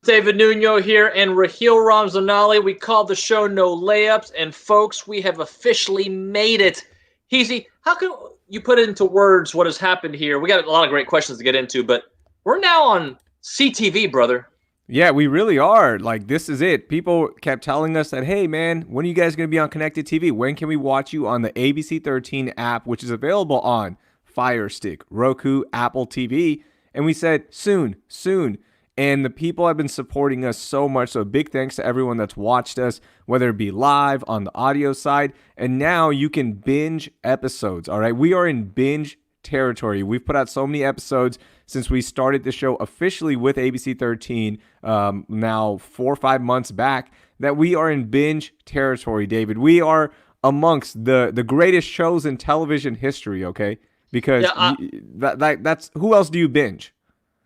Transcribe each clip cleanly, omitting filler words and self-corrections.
David Nuno here and Raheel Ramzanali. We call the show No Layups, and folks, we have officially made it. Heezy, how can you put into words what has happened here? We got a lot of great questions to get into, but we're now on CTV, brother. Yeah, we really are. Like, this is it. People kept telling us that, hey, man, when are you guys going to be on Connected TV? When can we watch you on the ABC 13 app, which is available on Fire Stick, Roku, Apple TV? And we said, soon, soon. And the people have been supporting us so much. So big thanks to everyone that's watched us, whether it be live on the audio side. And now you can binge episodes. All right. We are in binge territory. We've put out so many episodes since we started the show officially with ABC 13 now 4 or 5 months back that we are in binge territory, David. We are amongst the greatest shows in television history, okay? Because Yeah, that's who else do you binge?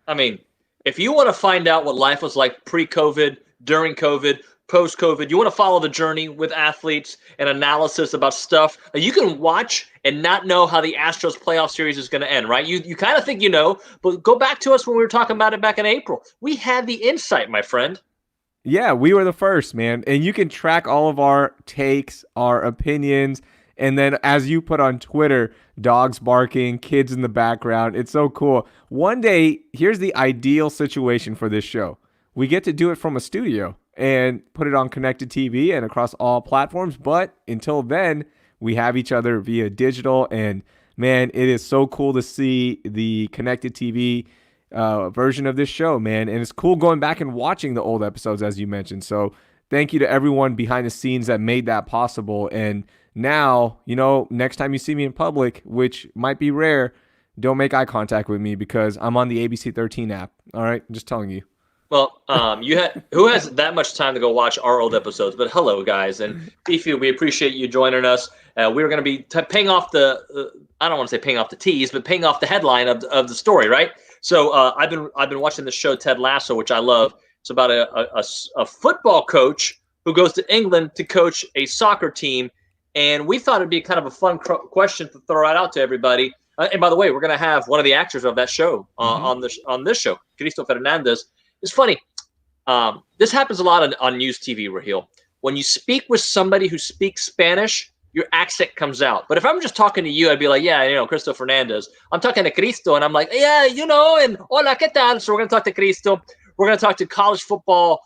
I mean, if you want to find out what life was like pre-COVID, during COVID, post-COVID, you want to follow the journey with athletes and analysis about stuff, you can watch and not know how the Astros playoff series is going to end, right? You kind of think you know, but go back to us when we were talking about it back in April. We had the insight, my friend. Yeah, we were the first, man. And you can track all of our takes, our opinions, and then as you put on Twitter, dogs barking, kids in the background. It's so cool. One day, here's the ideal situation for this show. We get to do it from a studio and put it on connected TV and across all platforms. But until then, we have each other via digital. And man, it is so cool to see the connected TV version of this show, man. And it's cool going back and watching the old episodes, as you mentioned. So thank you to everyone behind the scenes that made that possible. And now, next time you see me in public, which might be rare, don't make eye contact with me because I'm on the ABC 13 app. All right, I'm just telling you. Well, who has that much time to go watch our old episodes? But hello, guys, and Fifi, we appreciate you joining us. We're going to be paying off I don't want to say paying off the tease, but paying off the headline of the story, right? So I've been watching the show Ted Lasso, which I love. It's about a football coach who goes to England to coach a soccer team, and we thought it'd be kind of a fun question to throw out to everybody. And by the way, we're going to have one of the actors of that show on this show, Cristo Fernandez. It's funny. This happens a lot on news TV, Raheel. When you speak with somebody who speaks Spanish, your accent comes out. But if I'm just talking to you, I'd be like, yeah, Cristo Fernandez. I'm talking to Cristo, and I'm like, yeah, and hola, ¿qué tal? So we're going to talk to Cristo. We're going to talk to college football.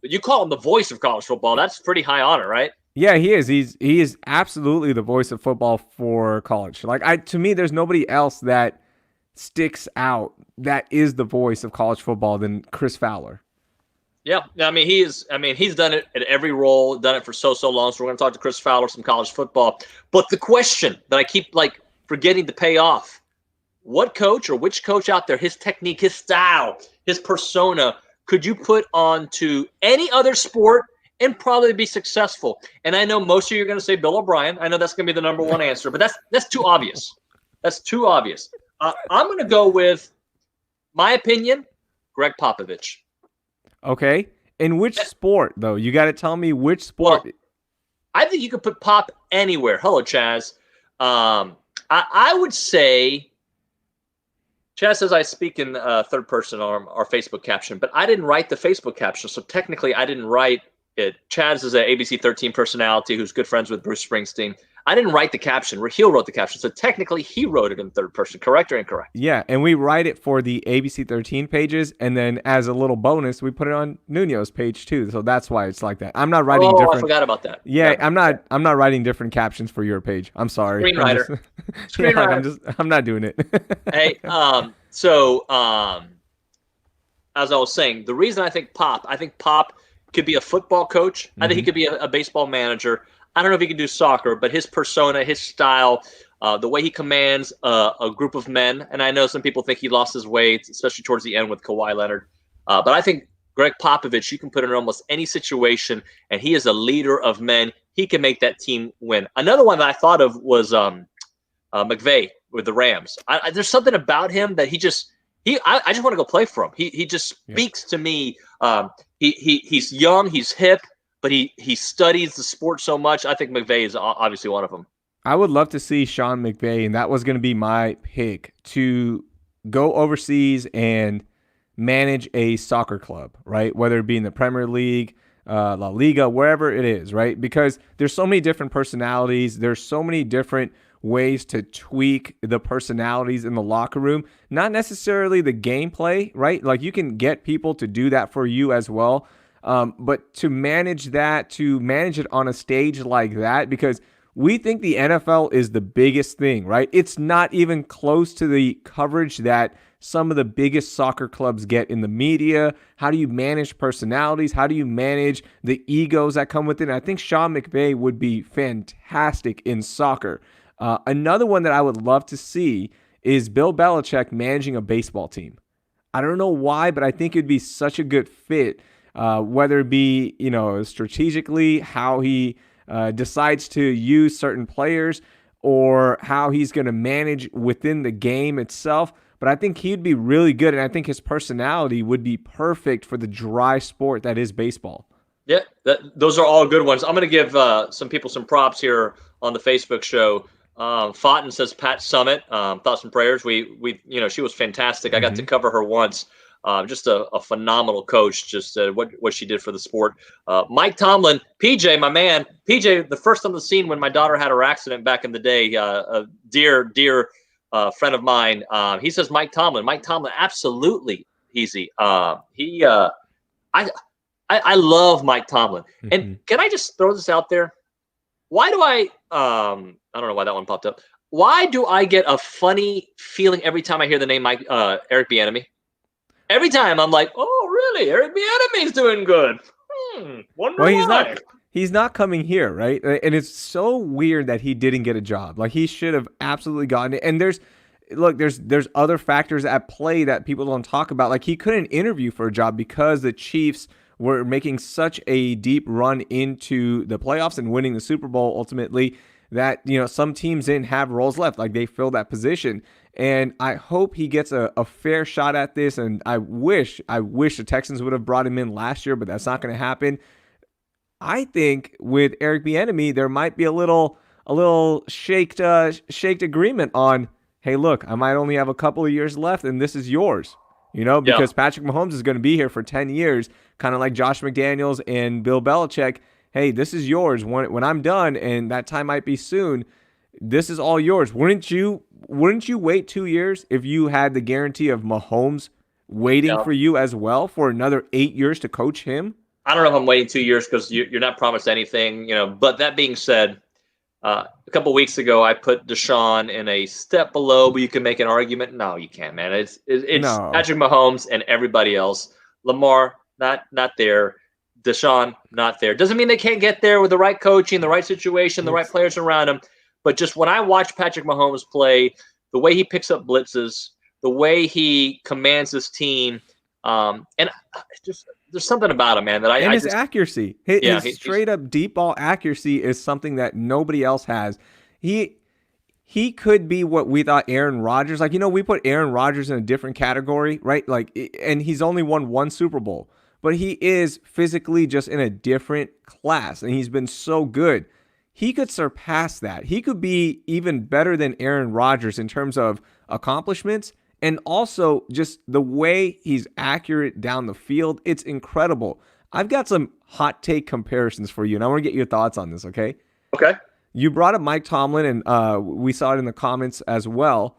You call him the voice of college football. That's pretty high honor, right? Yeah, he is. He is absolutely the voice of football for college. To me, there's nobody else that sticks out that is the voice of college football than Chris Fowler. Yeah, he's done it at every role, done it for so long. So we're going to talk to Chris Fowler some college football. But the question that I keep forgetting to pay off: what coach or which coach out there, his technique, his style, his persona, could you put onto any other sport and probably be successful? And I know most of you are going to say Bill O'Brien. I know that's going to be the number one answer, but that's too obvious. That's too obvious. I'm going to go with my opinion, Greg Popovich. Okay. In which sport, though? You got to tell me which sport. Well, I think you could put Pop anywhere. Hello, Chaz. I would say, Chaz says I speak in third person on our Facebook caption, but I didn't write the Facebook caption, so technically I didn't write it. Chaz is an ABC 13 personality who's good friends with Bruce Springsteen. I didn't write the caption. Raheel wrote the caption. So technically he wrote it in third person. Correct or incorrect? Yeah, and we write it for the ABC 13 pages, and then as a little bonus, we put it on Nuno's page too. So that's why it's like that. I'm not writing different. I forgot about that. Yeah, I'm not wriing different captions for your page. I'm sorry. Screenwriter. I'm not doing it. Hey, so as I was saying, the reason I think Pop could be a football coach. I think he could be a baseball manager. I don't know if he can do soccer, but his persona, his style, the way he commands a group of men, and I know some people think he lost his weight, especially towards the end with Kawhi Leonard. But I think Greg Popovich, you can put in almost any situation, and he is a leader of men. He can make that team win. Another one that I thought of was McVay with the Rams. There's something about him that I just want to go play for him. He just speaks to me. He's young, he's hip, but he studies the sport so much. I think McVay is obviously one of them. I would love to see Sean McVay, and that was going to be my pick, to go overseas and manage a soccer club, right? Whether it be in the Premier League, La Liga, wherever it is, right? Because there's so many different personalities. There's so many different ways to tweak the personalities in the locker room, not necessarily the gameplay, right? Like you can get people to do that for you as well. But to manage it on a stage like that, because we think the NFL is the biggest thing, right? It's not even close to the coverage that some of the biggest soccer clubs get in the media. How do you manage personalities? How do you manage the egos that come with it? And I think Sean McVay would be fantastic in soccer. Another one that I would love to see is Bill Belichick managing a baseball team. I don't know why, but I think it'd be such a good fit, whether it be, strategically, how he decides to use certain players or how he's going to manage within the game itself. But I think he'd be really good, and I think his personality would be perfect for the dry sport that is baseball. Yeah, those are all good ones. I'm going to give some people some props here on the Facebook show. Fountain says Pat Summit, thoughts and prayers. We she was fantastic. I got to cover her once. Just a phenomenal coach. Just what she did for the sport. Mike Tomlin, PJ, my man, PJ, the first on the scene when my daughter had her accident back in the day. A dear friend of mine. He says Mike Tomlin. Mike Tomlin, absolutely easy. I love Mike Tomlin. And can I just throw this out there? Why do I don't know why that one popped up. Why do I get a funny feeling every time I hear the name Mike Eric Bieniemy? Every time I'm like, oh, really? Eric Bieniemy's doing good. Wonder why. He's not coming here, right? And it's so weird that he didn't get a job. Like he should have absolutely gotten it. And there's other factors at play that people don't talk about. Like he couldn't interview for a job because the Chiefs were making such a deep run into the playoffs and winning the Super Bowl ultimately that, some teams didn't have roles left. Like they filled that position. And I hope he gets a fair shot at this. And I wish the Texans would have brought him in last year, but that's not going to happen. I think with Eric Bieniemy, there might be a little shaked agreement on, hey, look, I might only have a couple of years left and this is yours, because Patrick Mahomes is going to be here for 10 years, kind of like Josh McDaniels and Bill Belichick. Hey, this is yours. When I'm done, and that time might be soon, this is all yours. Wouldn't you wait 2 years if you had the guarantee of Mahomes waiting for you as well for another 8 years to coach him? I don't know if I'm waiting 2 years because you're not promised anything, But that being said, a couple weeks ago, I put Deshaun in a step below, but you can make an argument. No, you can't, man. It's no. Patrick Mahomes and everybody else. Lamar, not there. Deshaun, not there. Doesn't mean they can't get there with the right coaching, the right situation, the right players around him. But just when I watch Patrick Mahomes play, the way he picks up blitzes, the way he commands his team, and just there's something about him, man. His accuracy, his straight up deep ball accuracy is something that nobody else has. He could be what we thought Aaron Rodgers. Like, we put Aaron Rodgers in a different category, right? Like, and he's only won one Super Bowl, but he is physically just in a different class, and he's been so good. He could surpass that. He could be even better than Aaron Rodgers in terms of accomplishments and also just the way he's accurate down the field. It's incredible. I've got some hot take comparisons for you, and I want to get your thoughts on this, okay? Okay. You brought up Mike Tomlin, and we saw it in the comments as well.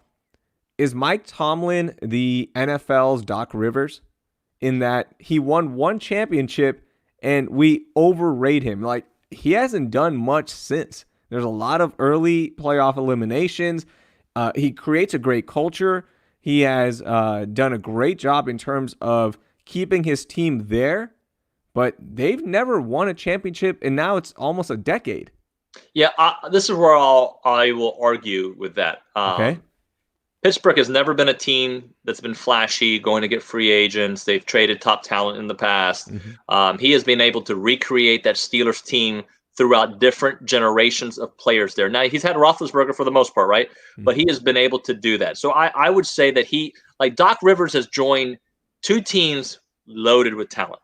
Is Mike Tomlin the NFL's Doc Rivers in that he won one championship and we overrate him? Like, he hasn't done much since. There's a lot of early playoff eliminations. He creates a great culture. He has done a great job in terms of keeping his team there, but they've never won a championship, and now it's almost a decade. Yeah, this is where I will argue with that. Okay. Pittsburgh has never been a team that's been flashy, going to get free agents. They've traded top talent in the past. He has been able to recreate that Steelers team throughout different generations of players there. Now, he's had Roethlisberger for the most part, right? But he has been able to do that. So I would say that Doc Rivers has joined two teams loaded with talent.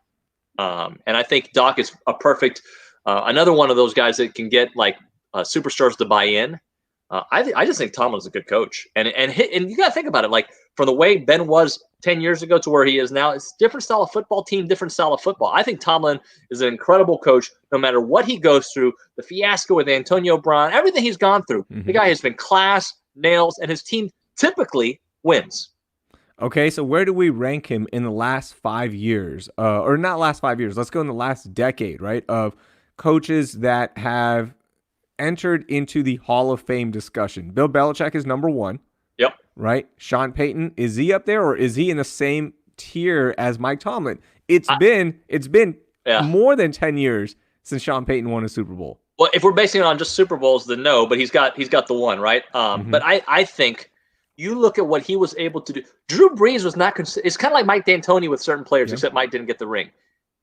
And I think Doc is a perfect another one of those guys that can get superstars to buy in. I just think Tomlin's a good coach, and you got to think about it. Like, from the way Ben was 10 years ago to where he is now. It's different style of football team, different style of football. I think Tomlin is an incredible coach no matter what he goes through, the fiasco with Antonio Brown, everything he's gone through. The guy has been class, nails, and his team typically wins. Okay, so where do we rank him in the last 5 years? Or not last 5 years. Let's go in the last decade, right, of coaches that have entered into the Hall of Fame discussion. Bill Belichick is number one. Yep. Right? Sean Payton, is he up there, or is he in the same tier as Mike Tomlin? It's been more than 10 years since Sean Payton won a Super Bowl. Well, if we're basing it on just Super Bowls, then no, but he's got the one, right? But I think you look at what he was able to do. Drew Brees was not it's kind of like Mike D'Antoni with certain players, except Mike didn't get the ring.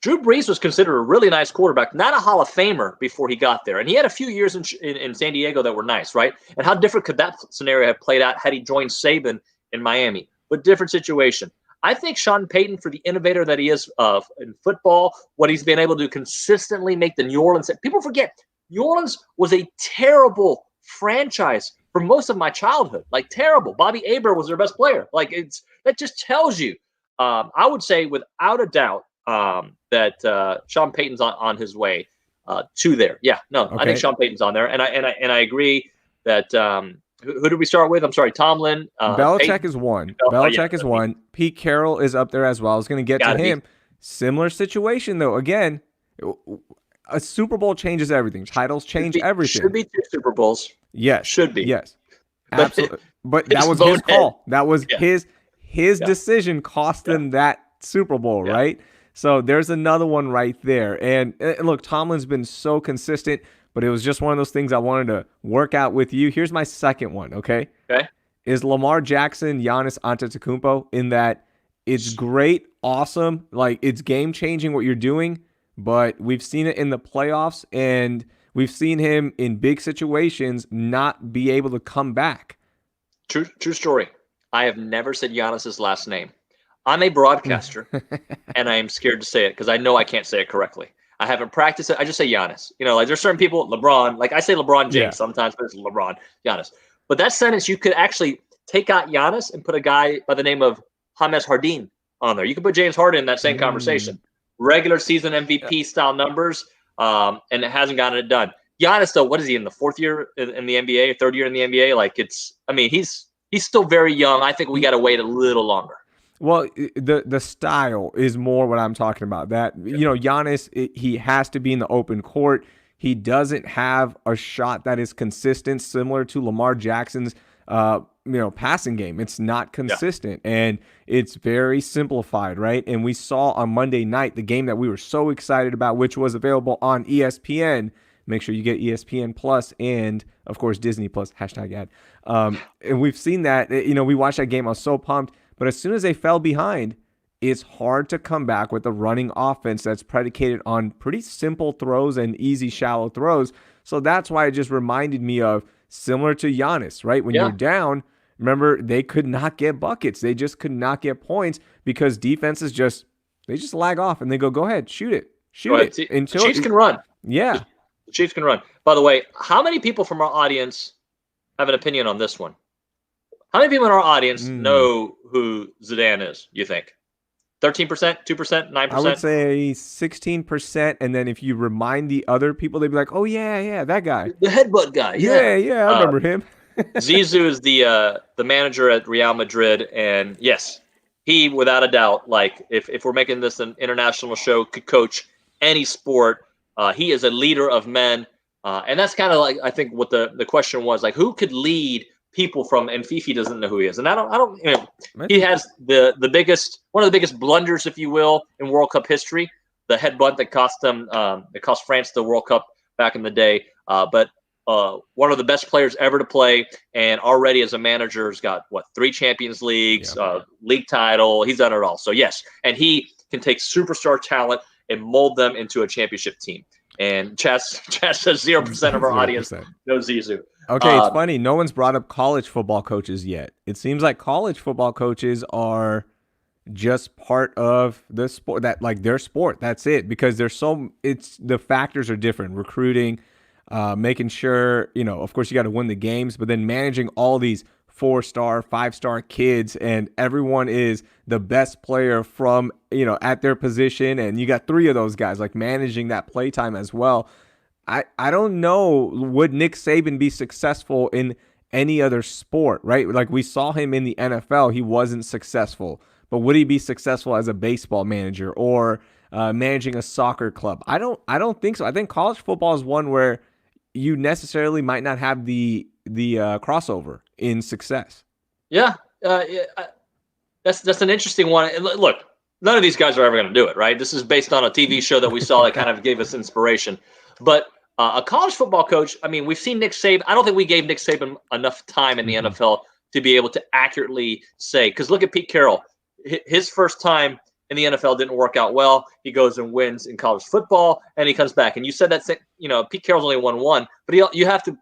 Drew Brees was considered a really nice quarterback, not a Hall of Famer before he got there. And he had a few years in San Diego that were nice, right? And how different could that scenario have played out had he joined Saban in Miami? But different situation. I think Sean Payton, for the innovator that he is in football, what he's been able to consistently make the New Orleans – people forget, New Orleans was a terrible franchise for most of my childhood. Like, terrible. Bobby Aber was their best player. Like, that just tells you. I would say without a doubt, that Sean Payton's on his way to there. Yeah, no, okay. I think Sean Payton's on there, and I agree that who did we start with? I'm sorry, Tomlin. Belichick Payton. Is one. Belichick is one. Pete Carroll is up there as well. I was going to get to him. Similar situation though. Again, a Super Bowl changes everything. Titles change everything. Should be 2 Super Bowls. Yes, should be. Yes, absolutely. But that was his call. That was his decision cost them that Super Bowl, right? So there's another one right there. And look, Tomlin's been so consistent, but it was just one of those things I wanted to work out with you. Here's my second one, okay? Okay. Is Lamar Jackson, Giannis Antetokounmpo, in that it's great, awesome, like it's game-changing what you're doing, but we've seen it in the playoffs, and we've seen him in big situations not be able to come back. True story. I have never said Giannis's last name. I'm a broadcaster, and I am scared to say it because I know I can't say it correctly. I haven't practiced it. I just say Giannis. You know, like there's certain people, LeBron, like I say LeBron James sometimes, but it's LeBron, Giannis. But that sentence, you could actually take out Giannis and put a guy by the name of James Harden on there. You could put James Harden in that same conversation. Regular season MVP style numbers, and it hasn't gotten it done. Giannis, though, what is he in the 4th year in the NBA, 3rd year in the NBA? Like he's still very young. I think we got to wait a little longer. Well, the style is more what I'm talking about. That, Giannis, he has to be in the open court. He doesn't have a shot that is consistent, similar to Lamar Jackson's, passing game. It's not consistent, and it's very simplified, right? And we saw on Monday night the game that we were so excited about, which was available on ESPN. Make sure you get ESPN Plus and, of course, Disney Plus, #ad. And we've seen that. We watched that game. I was so pumped. But as soon as they fell behind, it's hard to come back with a running offense that's predicated on pretty simple throws and easy, shallow throws. So that's why it just reminded me of similar to Giannis, right? When you're down, remember, they could not get buckets. They just could not get points because defenses they just lag off and they go ahead, shoot it. Until Chiefs can run. Yeah. The Chiefs can run. By the way, how many people from our audience have an opinion on this one? How many people in our audience know who Zidane is, you think? 13%, 2%, 9%? I would say 16%. And then if you remind the other people, they'd be like, oh, yeah, that guy. The headbutt guy. Yeah, I remember him. Zizou is the manager at Real Madrid. And, yes, he, without a doubt, like if we're making this an international show, could coach any sport. He is a leader of men. And that's kind of like, I think, what the question was. Like, who could lead people from, and Fifi doesn't know who he is, and I don't. He has one of the biggest blunders, if you will, in World Cup history. The headbutt that cost France the World Cup back in the day. But one of the best players ever to play, and already as a manager has got 3 Champions Leagues, league title. He's done it all. So yes, and he can take superstar talent and mold them into a championship team. And Chas says 0% of our audience knows Zizou. Okay, it's funny. No one's brought up college football coaches yet. It seems like college football coaches are just part of the sport, that like their sport. That's it, because the factors are different. Recruiting, making sure, of course you got to win the games, but then managing all these 4-star, 5-star kids, and everyone is the best player from, at their position. And you got 3 of those guys, like, managing that play time as well. I don't know, would Nick Saban be successful in any other sport, right? Like, we saw him in the NFL. He wasn't successful. But would he be successful as a baseball manager or managing a soccer club? I don't think so. I think college football is one where you necessarily might not have the crossover in success. Yeah, that's an interesting one. Look, none of these guys are ever going to do it, right? This is based on a TV show that we saw that kind of gave us inspiration. But a college football coach, I mean, we've seen Nick Saban. I don't think we gave Nick Saban enough time in the NFL to be able to accurately say. Because look at Pete Carroll. His first time in the NFL didn't work out well. He goes and wins in college football, and he comes back. And you said that, Pete Carroll's only won 1, but you have to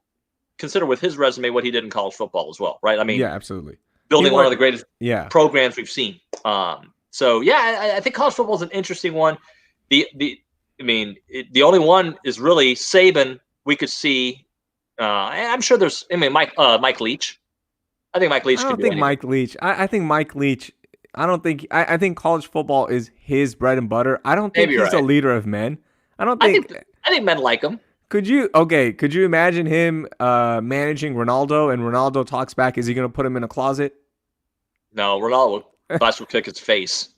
consider with his resume what he did in college football as well, right? I mean, yeah, absolutely. Building one of the greatest programs we've seen. So yeah, I think college football is an interesting one. The only one is really Saban. We could see. I'm sure there's. Mike Leach. I think Mike Leach. I think Mike Leach. I think Mike Leach. I think college football is his bread and butter. I don't think he's a leader of men. I think men like him. Could you imagine him managing Ronaldo and Ronaldo talks back? Is he going to put him in a closet? No, Ronaldo will kick his face.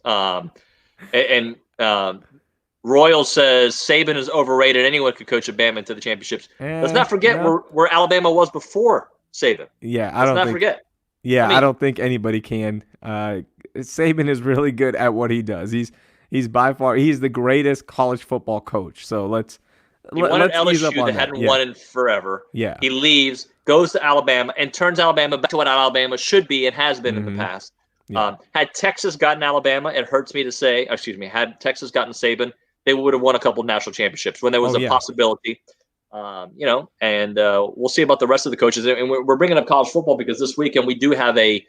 Royal says Saban is overrated. Anyone could coach a Bama to the championships. Let's not forget where Alabama was before Saban. Yeah, Let's not forget. Yeah, I don't think anybody can. Saban is really good at what he does. He's by far the greatest college football coach. So let's won at LSU that hadn't won in forever. Yeah, he leaves, goes to Alabama, and turns Alabama back to what Alabama should be and has been in the past. Yeah. Had Texas gotten Alabama, it hurts me to say. Had Texas gotten Saban, they would have won a couple national championships when there was a possibility. And we'll see about the rest of the coaches. And we're bringing up college football because this weekend we do have a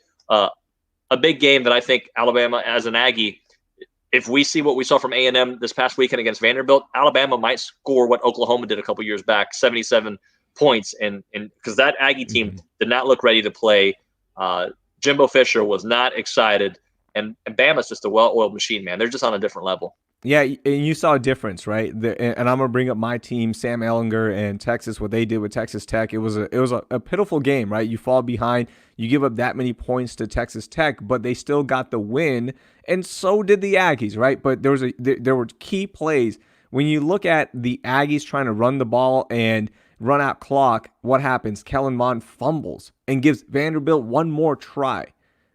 big game that I think Alabama, as an Aggie, if we see what we saw from A&M this past weekend against Vanderbilt, Alabama might score what Oklahoma did a couple years back, 77 points. And because that Aggie team did not look ready to play. Jimbo Fisher was not excited. And Bama's just a well-oiled machine, man. They're just on a different level. Yeah, and you saw a difference, right? And I'm gonna bring up my team, Sam Ehlinger and Texas, what they did with Texas Tech. It was a pitiful game, right? You fall behind, you give up that many points to Texas Tech, but they still got the win, and so did the Aggies, right? But there were key plays when you look at the Aggies trying to run the ball and run out clock. What happens? Kellen Mond fumbles and gives Vanderbilt one more try.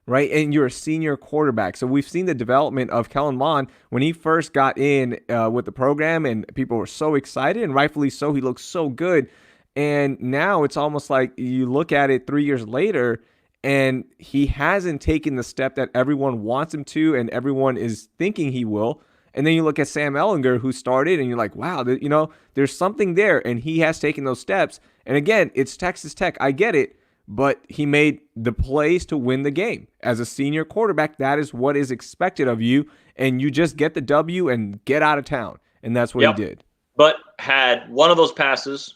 Right, and you're a senior quarterback. So we've seen the development of Kellen Mond when he first got in with the program, and people were so excited, and rightfully so. He looked so good. And now it's almost like you look at it 3 years later, and he hasn't taken the step that everyone wants him to and everyone is thinking he will. And then you look at Sam Ehlinger, who started, and you're like, wow, there's something there, and he has taken those steps. And again, it's Texas Tech. I get it. But he made the plays to win the game. As a senior quarterback, that is what is expected of you, and you just get the W and get out of town, and that's what he did. But had one of those passes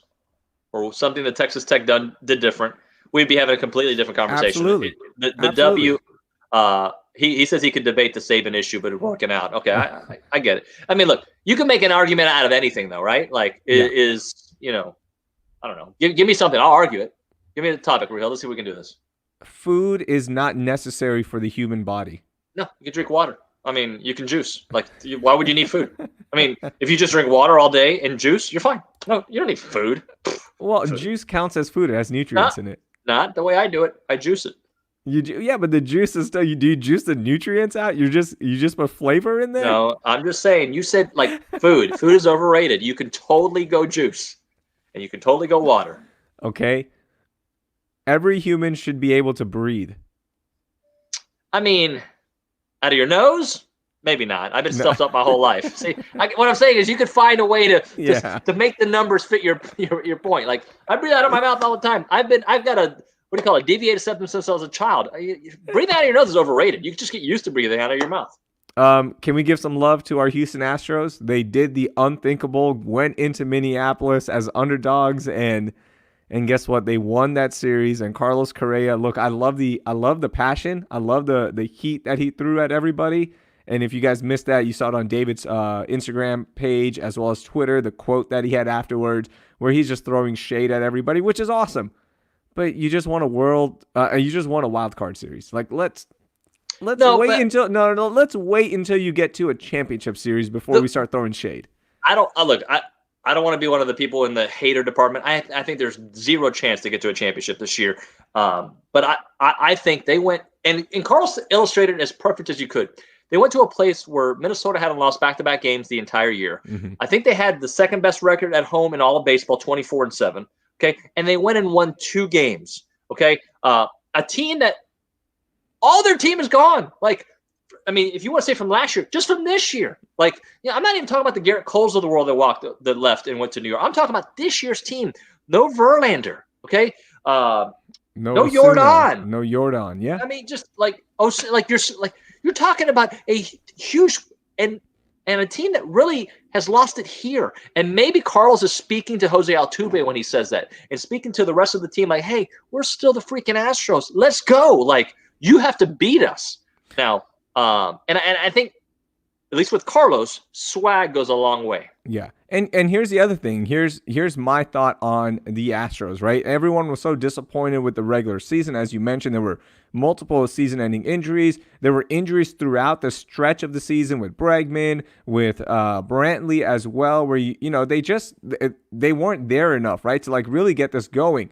or something that Texas Tech did different, we'd be having a completely different conversation. Absolutely. The W, he says he could debate the Saban issue, but it's working out. Okay, I get it. I mean, look, you can make an argument out of anything, though, right? Like, I don't know. Give me something. I'll argue it. Give me the topic, Raheel. Let's see if we can do this. Food is not necessary for the human body. No, you can drink water. I mean, you can juice. Like, why would you need food? I mean, if you just drink water all day and juice, you're fine. No, you don't need food. Well, juice counts as food. It has nutrients in it. Not the way I do it. I juice it. You do, yeah, but the juice is still. You juice the nutrients out. You just put flavor in there. No, I'm just saying. You said like food. Food is overrated. You can totally go juice, and you can totally go water. Okay. Every human should be able to breathe. I mean, out of your nose? Maybe not. I've been stuffed up my whole life. See, what I'm saying is you could find a way to make the numbers fit your point. Like, I breathe out of my mouth all the time. I've got a, what do you call it, deviated septum system as a child. Breathing out of your nose is overrated. You can just get used to breathing out of your mouth. Can we give some love to our Houston Astros? They did the unthinkable, went into Minneapolis as underdogs, and And guess what? They won that series. And Carlos Correa, look, I love the passion. I love the heat that he threw at everybody. And if you guys missed that, you saw it on David's Instagram page as well as Twitter, the quote that he had afterwards where he's just throwing shade at everybody, which is awesome. But you just want a wild card series. Like let's wait until you get to a championship series before we start throwing shade. I don't want to be one of the people in the hater department. I think there's zero chance to get to a championship this year. But I think they went and Carlos illustrated it as perfect as you could. They went to a place where Minnesota hadn't lost back-to-back games the entire year. Mm-hmm. I think they had the second best record at home in all of baseball, 24-7. Okay, and they went and won 2 games. Okay, a team that all their team is gone. Like, I mean, if you want to say from last year, just from this year. Like, I'm not even talking about the Garrett Coles of the world that left and went to New York. I'm talking about this year's team. No Verlander. Okay, no Jordan. No Jordan. Yeah. I mean, just you're talking about a huge and a team that really has lost it here. And maybe Carlos is speaking to Jose Altuve when he says that and speaking to the rest of the team like, hey, we're still the freaking Astros. Let's go. Like, you have to beat us. Now, and I think, at least with Carlos, swag goes a long way. Yeah. And here's the other thing. Here's my thought on the Astros, right? Everyone was so disappointed with the regular season. As you mentioned, there were multiple season-ending injuries. There were injuries throughout the stretch of the season with Bregman, with Brantley as well, where they weren't there enough, right, to like really get this going.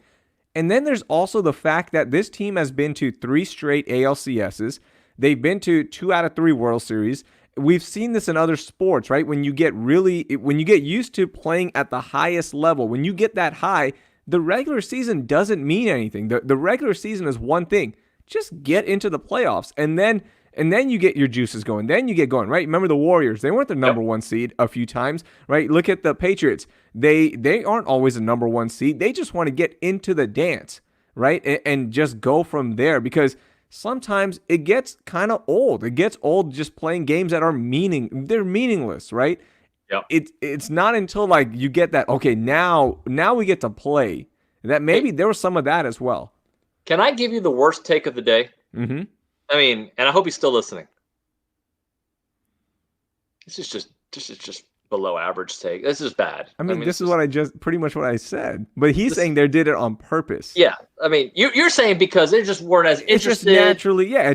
And then there's also the fact that this team has been to 3 straight ALCSs. They've been to 2 out of 3 World Series. We've seen this in other sports, right? When you get used to playing at the highest level, when you get that high, the regular season doesn't mean anything. The regular season is one thing. Just get into the playoffs, and then you get your juices going. Then you get going, right? Remember the Warriors? They weren't the number 1 seed a few times, right? Look at the Patriots. They aren't always a number 1 seed. They just want to get into the dance, right? And just go from there, because sometimes it gets kind of old. It gets old just playing games that are meaningless, right? Yep. It's not until like you get that, okay, now we get to play, that maybe there was some of that as well. Can I give you the worst take of the day? Mm-hmm. I mean, and I hope he's still listening. This is just below average take. This is bad. I mean this is pretty much what I said. But he's saying they did it on purpose. Yeah. I mean, you're saying because they just weren't as interested. It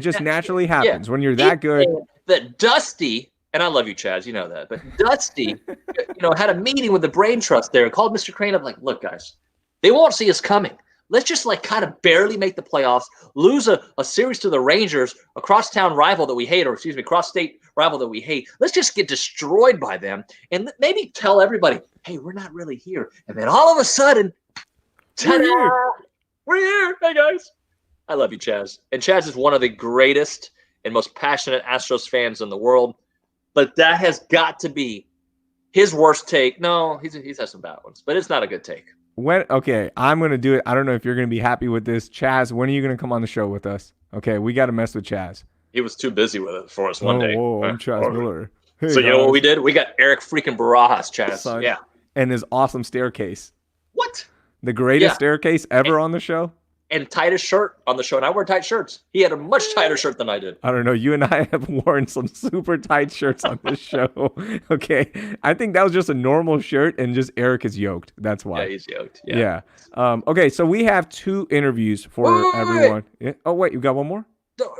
just naturally happens when you're that good. That Dusty, and I love you, Chaz, you know that, but Dusty, had a meeting with the Brain Trust there and called Mr. Crane up like, look, guys, they won't see us coming. Let's just kind of barely make the playoffs, lose a series to the Rangers, a cross-state rival that we hate. Let's just get destroyed by them and maybe tell everybody, hey, we're not really here. And then all of a sudden, ta-da, we're here. Hey, guys. I love you, Chaz. And Chaz is one of the greatest and most passionate Astros fans in the world. But that has got to be his worst take. No, he's had some bad ones, but it's not a good take. Okay, I'm going to do it. I don't know if you're going to be happy with this. Chaz, when are you going to come on the show with us? Okay, we got to mess with Chaz. He was too busy with it for us one day. Whoa, I'm Chaz Miller. Hey, so you know what we did? We got Eric freaking Barajas, Chaz. Son. Yeah. And his awesome staircase. What? The greatest staircase ever on the show? And tightest shirt on the show. And I wear tight shirts. He had a much tighter shirt than I did. I don't know. You and I have worn some super tight shirts on this show. Okay. I think that was just a normal shirt and just Eric is yoked. That's why. Yeah, he's yoked. Yeah. Okay. So we have 2 interviews for everyone. Yeah. Oh, wait. You got one more? No,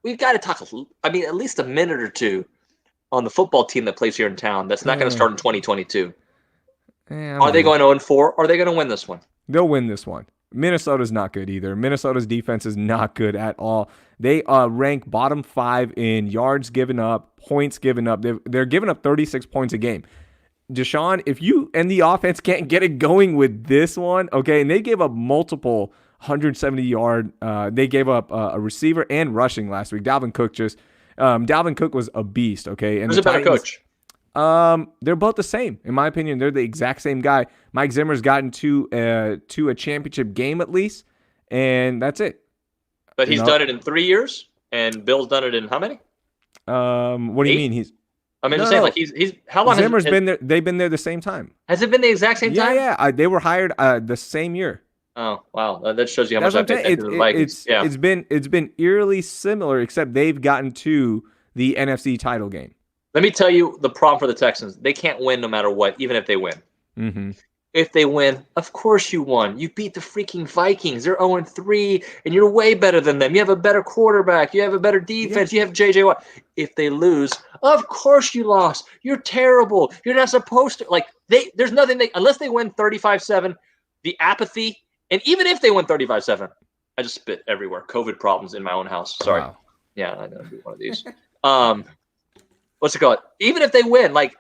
we've got to talk, at least a minute or two on the football team that plays here in town that's not going to start in 2022. Are they going 0-4? Or are they going to win this one? They'll win this one. Minnesota's not good either. Minnesota's defense is not good at all. They rank bottom 5 in yards given up, points given up. They're giving up 36 points a game. Deshaun, if you and the offense can't get it going with this one, okay, and they gave up multiple 170-yard. They gave up a receiver and rushing last week. Dalvin Cook was a beast, okay? And who's a better coach? They're both the same, in my opinion. They're the exact same guy. Mike Zimmer's gotten to a championship game at least, and that's it. But he's done it in 3 years, and Bill's done it in how many? What do you mean? I mean, No, just saying, no. like he's how long Zimmer's been there. They've been there the same time. Has it been the exact same time? Yeah. They were hired the same year. Oh wow, that shows you how That's much what I I'm pay attention to the Vikings. Yeah, it's been eerily similar, except they've gotten to the NFC title game. let me tell you the problem for the Texans. They can't win no matter what, even if they win. Mm-hmm. If they win, of course you won. You beat the freaking Vikings. They're 0-3, and you're way better than them. You have a better quarterback. You have a better defense. Yeah. You have J.J. Watt. If they lose, of course you lost. You're terrible. You're not supposed to. Like, there's nothing unless they win 35-7, the apathy, and even if they win 35-7, I just spit everywhere. COVID problems in my own house. Sorry. Wow. Yeah, I'm going to do one of these. What's it called? Even if they win, like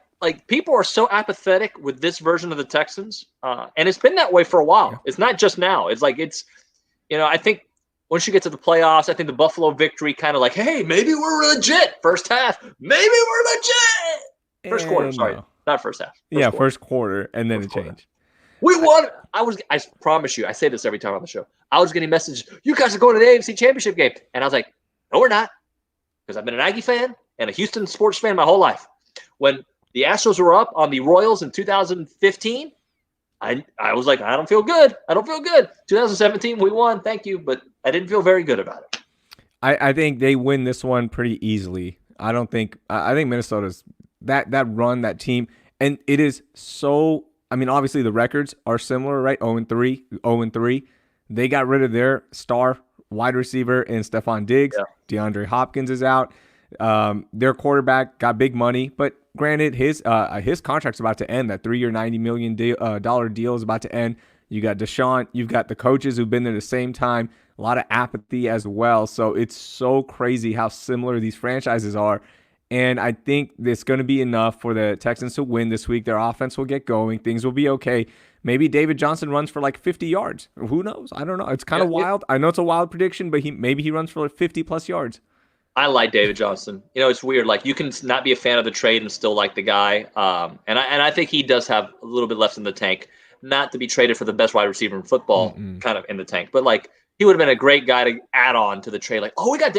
people are so apathetic with this version of the Texans, and it's been that way for a while. Yeah. It's not just now. It's like I think once you get to the playoffs, I think the Buffalo victory kind of like, hey, maybe we're legit. First half, maybe we're legit. First quarter, sorry, not first half. First quarter, and then it changed. We won. I promise you, I say this every time on the show. I was getting messages, you guys are going to the AFC Championship game, and I was like, no, we're not, because I've been an Aggie fan and a Houston sports fan my whole life. When the Astros were up on the Royals in 2015, I was like, I don't feel good. 2017, we won. Thank you. But I didn't feel very good about it. I think they win this one pretty easily. I think Minnesota's that run, that team, and it is so, I mean, obviously the records are similar, right? 0-3. They got rid of their star wide receiver in Stephon Diggs. Yeah. DeAndre Hopkins is out. Their quarterback got big money, but granted, his contract's about to end. That 3-year, $90 million deal is about to end. You got Deshaun. You've got the coaches who've been there the same time. A lot of apathy as well. So it's so crazy how similar these franchises are. And I think it's going to be enough for the Texans to win this week. Their offense will get going. Things will be okay. Maybe David Johnson runs for like 50 yards. Who knows? I don't know. It's kind of wild. I know it's a wild prediction, but maybe he runs for like 50-plus yards. I like David Johnson. It's weird. Like, you can not be a fan of the trade and still like the guy. And I think he does have a little bit left in the tank. Not to be traded for the best wide receiver in football, kind of in the tank. But, like, he would have been a great guy to add on to the trade. Like, oh, we got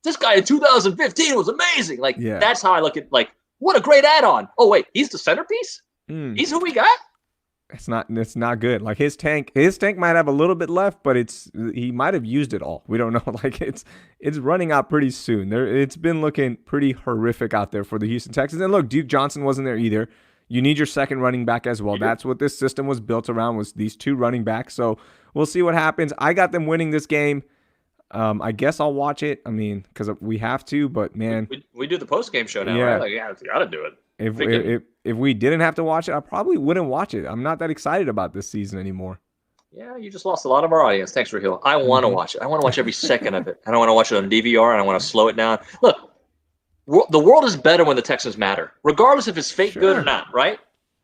this guy in 2015 was amazing. Like, That's how I look at, like, what a great add-on. Oh, wait, he's the centerpiece? He's who we got? It's not good. Like, his tank might have a little bit left, but he might have used it all. We don't know. Like, it's running out pretty soon. It's been looking pretty horrific out there for the Houston Texans. And look, Duke Johnson wasn't there either. You need your second running back as well. That's what this system was built around, was these two running backs. So we'll see what happens. I got them winning this game. I guess I'll watch it. I mean, because we have to. But man, we do the post game show now, right? Like, you got to do it. If we didn't have to watch it, I probably wouldn't watch it. I'm not that excited about this season anymore. Yeah, you just lost a lot of our audience. Thanks, Raheel. I want to watch it. I want to watch every second of it. I don't want to watch it on DVR, and I want to slow it down. Look, the world is better when the Texans matter, regardless if it's fake good or not, right?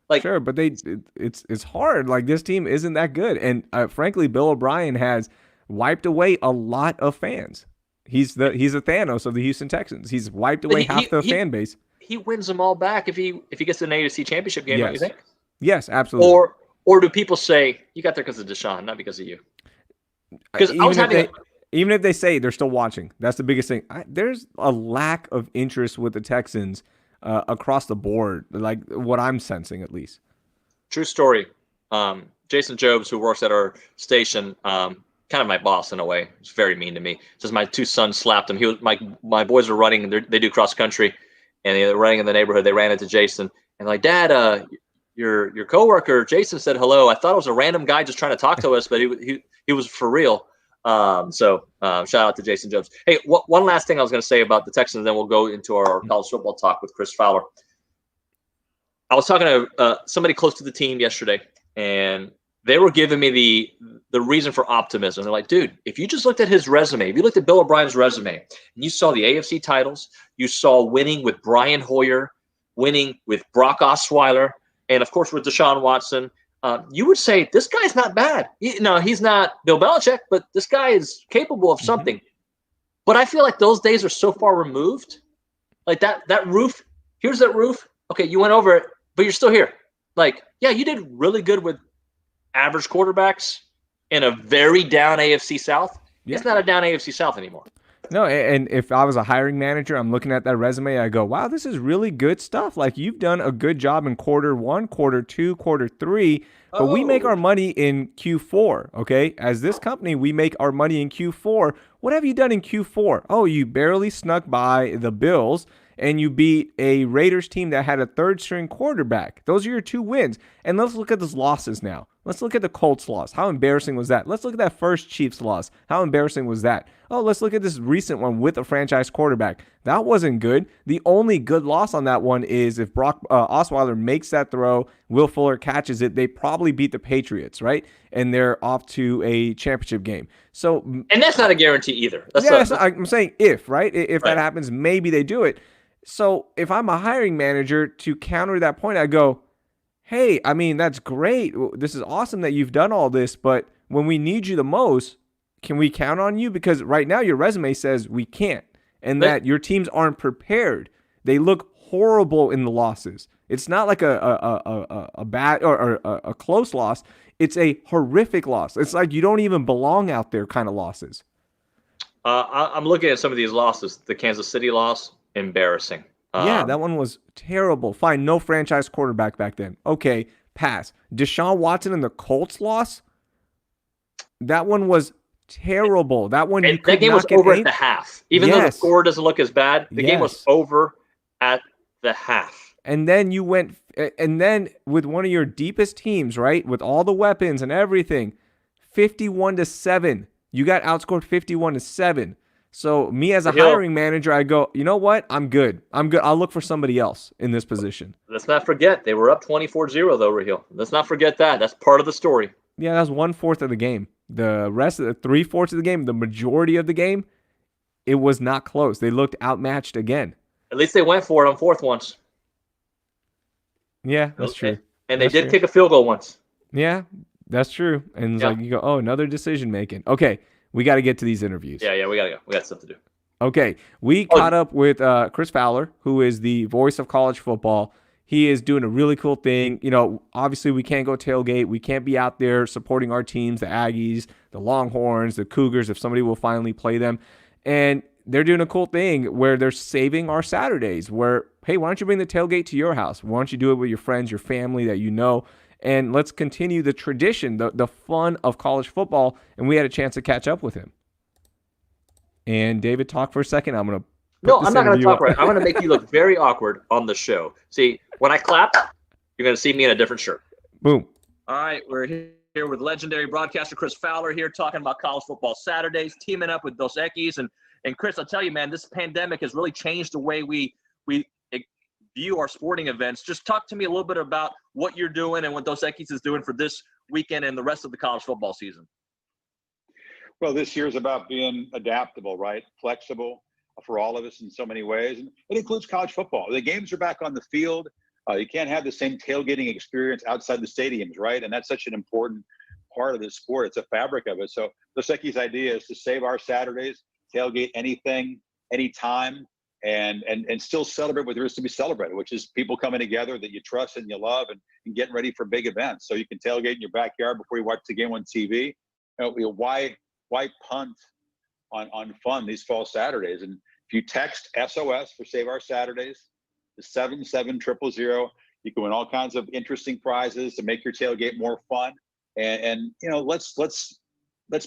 Like, sure, but it's hard. Like, this team isn't that good, and frankly, Bill O'Brien has wiped away a lot of fans. He's a Thanos of the Houston Texans. He's wiped away half the fan base. He wins them all back if he gets to an AFC Championship game. Yes. Don't you think? Yes, absolutely. Or do people say you got there because of Deshaun, not because of you? Because even if they say they're still watching, that's the biggest thing. There's a lack of interest with the Texans across the board, like what I'm sensing at least. True story. Jason Jobs, who works at our station, kind of my boss in a way. He's very mean to me. Says my two sons slapped him. My boys were running. They do cross country. And they're running in the neighborhood. They ran into Jason and like, Dad, your coworker Jason said hello. I thought it was a random guy just trying to talk to us, but he was for real. So shout out to Jason Jobs. Hey, one last thing I was going to say about the Texans, then we'll go into our college football talk with Chris Fowler. I was talking to somebody close to the team yesterday, and they were giving me the reason for optimism. They're like, dude, if you just looked at his resume, if you looked at Bill O'Brien's resume, and you saw the AFC titles, you saw winning with Brian Hoyer, winning with Brock Osweiler, and of course with Deshaun Watson, you would say this guy's not bad. He's not Bill Belichick, but this guy is capable of something. Mm-hmm. But I feel like those days are so far removed. Like that roof, here's that roof. Okay, you went over it, but you're still here. Like, yeah, you did really good with average quarterbacks in a very down AFC South. Yeah. It's not a down AFC South anymore. No, and if I was a hiring manager, I'm looking at that resume, I go, wow, this is really good stuff. Like you've done a good job in quarter one, quarter two, quarter three, but we make Oh, our money in Q4, okay? As this company, we make our money in Q4. What have you done in Q4? Oh, you barely snuck by the Bills and you beat a Raiders team that had a third string quarterback. Those are your two wins. And let's look at those losses now. Let's look at the Colts loss. How embarrassing was that? Let's look at that first Chiefs loss. How embarrassing was that? Oh, let's look at this recent one with a franchise quarterback. That wasn't good. The only good loss on that one is if Brock Osweiler makes that throw, Will Fuller catches it, they probably beat the Patriots, right? And they're off to a championship game. So, and that's not a guarantee either. I'm saying if, right? If that right. happens, maybe they do it. So if I'm a hiring manager, to counter that point, I go, hey, I mean, that's great. This is awesome that you've done all this, but when we need you the most, can we count on you? Because right now your resume says we can't, and that your teams aren't prepared. They look horrible in the losses. It's not like a bad or a close loss. It's a horrific loss. It's like you don't even belong out there kind of losses. I'm looking at some of these losses. The Kansas City loss, embarrassing. Yeah, that one was terrible. Fine, no franchise quarterback back then. Okay, pass. Deshaun Watson and the Colts loss. That one was terrible. That one you could that game not was get over at the half. Even though the score doesn't look as bad, the game was over at the half. And then you went, and then with one of your deepest teams, right, with all the weapons and everything, 51-7. You got outscored 51-7. So me as a hiring manager, I go, you know what? I'm good. I'll look for somebody else in this position. Let's not forget they were up 24-0 though, Raheel. Let's not forget that. That's part of the story. Yeah, that's 1/4 of the game. The rest of the 3/4 of the game, the majority of the game, it was not close. They looked outmatched again. At least they went for it on fourth once. Yeah, that's true. And they did kick a field goal once. Yeah, that's true. And it's like you go, oh, another decision making. Okay, we got to get to these interviews. Yeah, we got to go. We got stuff to do. Okay, we caught up with Chris Fowler, who is the voice of college football. He is doing a really cool thing. You know, obviously we can't go tailgate. We can't be out there supporting our teams, the Aggies, the Longhorns, the Cougars, if somebody will finally play them. And they're doing a cool thing where they're saving our Saturdays where, hey, why don't you bring the tailgate to your house? Why don't you do it with your friends, your family that you know? And let's continue the tradition, the fun of college football. And we had a chance to catch up with him. And David, talk for a second. I'm going to I'm not going to talk right. I'm going to make you look very awkward on the show. See, when I clap, you're going to see me in a different shirt. Boom. All right, we're here with legendary broadcaster Chris Fowler here talking about college football Saturdays, teaming up with Dos Equis. And Chris, I'll tell you, man, this pandemic has really changed the way we view our sporting events. Just talk to me a little bit about what you're doing and what Dos Equis is doing for this weekend and the rest of the college football season. Well, this year is about being adaptable, right? Flexible for all of us in so many ways. And it includes college football. The games are back on the field. You can't have the same tailgating experience outside the stadiums, right? And that's such an important part of the sport. It's a fabric of it. So Dos Equis' idea is to save our Saturdays, tailgate anything, anytime, and still celebrate what there is to be celebrated, which is people coming together that you trust and you love and getting ready for big events. So you can tailgate in your backyard before you watch the game on TV. Why punt on fun these fall Saturdays? And if you text SOS for Save Our Saturdays to 77000, you can win all kinds of interesting prizes to make your tailgate more fun. And let's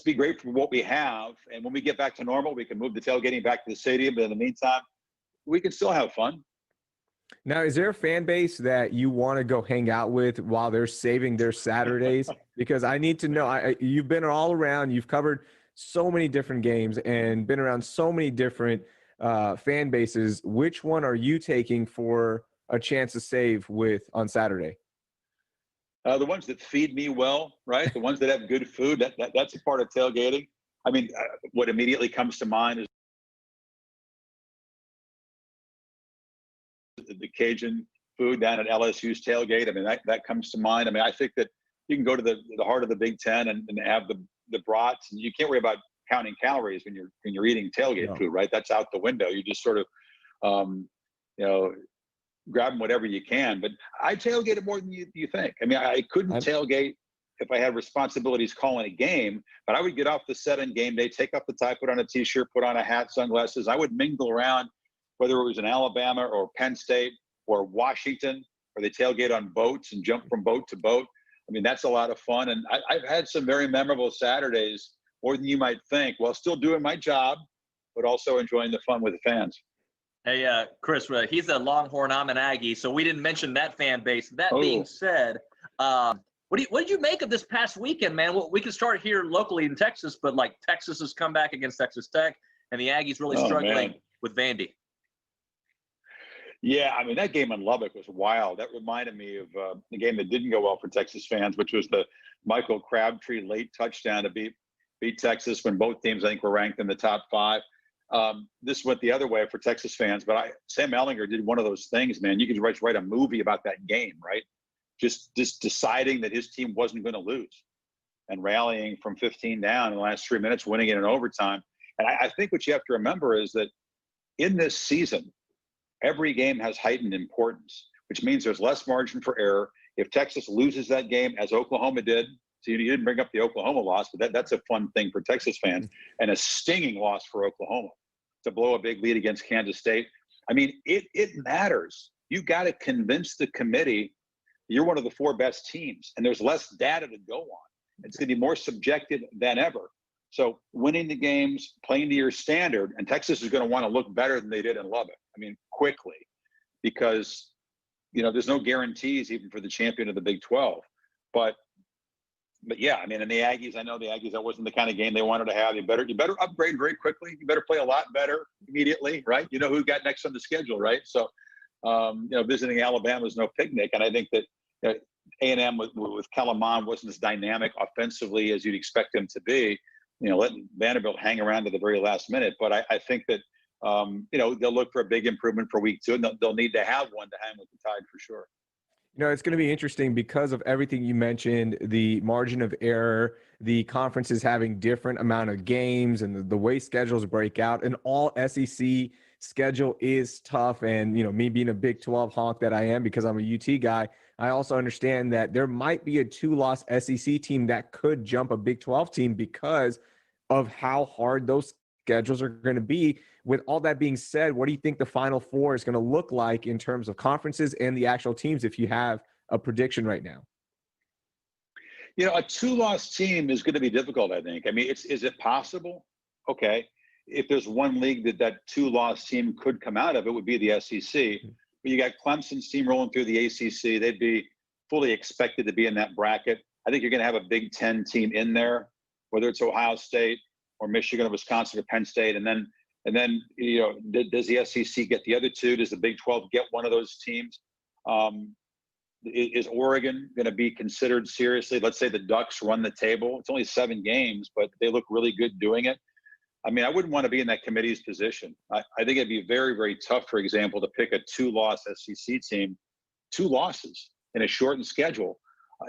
be grateful for what we have. And when we get back to normal, we can move the tailgating back to the stadium. But in the meantime, we can still have fun. Now, is there a fan base that you want to go hang out with while they're saving their Saturdays? Because I need to know. You've been all around. You've covered so many different games and been around so many different fan bases. Which one are you taking for a chance to save with on Saturday? The ones that feed me well, right? The ones that have good food. That's a part of tailgating. I mean, what immediately comes to mind is the Cajun food down at LSU's tailgate. I mean, that comes to mind. I mean, I think that you can go to the heart of the Big Ten and have the brats, and you can't worry about counting calories when you're eating tailgate food, right? That's out the window. You just sort of, grabbing whatever you can. But I tailgated more than you think. I mean, I couldn't tailgate if I had responsibilities calling a game, but I would get off the set on game day, take off the tie, put on a T-shirt, put on a hat, sunglasses. I would mingle around, whether it was in Alabama or Penn State or Washington, or they tailgate on boats and jump from boat to boat. I mean, that's a lot of fun. And I've had some very memorable Saturdays, more than you might think, while still doing my job, but also enjoying the fun with the fans. Hey, Chris, he's a Longhorn. I'm an Aggie, so we didn't mention that fan base. That being said, what did you make of this past weekend, man? Well, we can start here locally in Texas, but like Texas has come back against Texas Tech, and the Aggies really struggling with Vandy. Yeah, I mean, that game in Lubbock was wild. That reminded me of the game that didn't go well for Texas fans, which was the Michael Crabtree late touchdown to beat Texas when both teams, I think, were ranked in the top 5. This went the other way for Texas fans, but Sam Ehlinger did one of those things, man. You could write a movie about that game, right? Just deciding that his team wasn't going to lose and rallying from 15 down in the last 3 minutes, winning it in overtime. And I think what you have to remember is that in this season, every game has heightened importance, which means there's less margin for error. If Texas loses that game, as Oklahoma did, so you didn't bring up the Oklahoma loss, but that's a fun thing for Texas fans, and a stinging loss for Oklahoma to blow a big lead against Kansas State. I mean, it matters. You got to convince the committee you're one of the 4 best teams, and there's less data to go on. It's going to be more subjective than ever. So winning the games, playing to your standard, and Texas is going to want to look better than they did in Lubbock. I mean, quickly, because, there's no guarantees even for the champion of the Big 12. But yeah, I mean, and the Aggies, I know the Aggies, that wasn't the kind of game they wanted to have. You better upgrade very quickly. You better play a lot better immediately, right? You know who got next on the schedule, right? So, visiting Alabama is no picnic. And I think that A&M with Kellen Mond wasn't as dynamic offensively as you'd expect him to be, letting Vanderbilt hang around to the very last minute. But I think that, they'll look for a big improvement for week 2, and they'll need to have one to hang with the Tide for sure. It's going to be interesting because of everything you mentioned, the margin of error, the conferences having different amount of games, and the way schedules break out. An all SEC schedule is tough. And, me being a Big 12 honk that I am because I'm a UT guy, I also understand that there might be a 2-loss SEC team that could jump a Big 12 team because of how hard those schedules are going to be. With all that being said, what do you think the Final Four is going to look like in terms of conferences and the actual teams, if you have a prediction right now? A 2-loss team is going to be difficult, I think. I mean, is it possible? Okay. If there's one league that 2-loss team could come out of, it would be the SEC. But you got Clemson's team rolling through the ACC. They'd be fully expected to be in that bracket. I think you're going to have a Big 10 team in there, whether it's Ohio State or Michigan or Wisconsin or Penn State. And then, does the SEC get the other 2? Does the Big 12 get one of those teams? Is Oregon going to be considered seriously? Let's say the Ducks run the table. It's only 7 games, but they look really good doing it. I mean, I wouldn't want to be in that committee's position. I think it'd be very, very tough, for example, to pick a 2-loss SEC team, 2 losses in a shortened schedule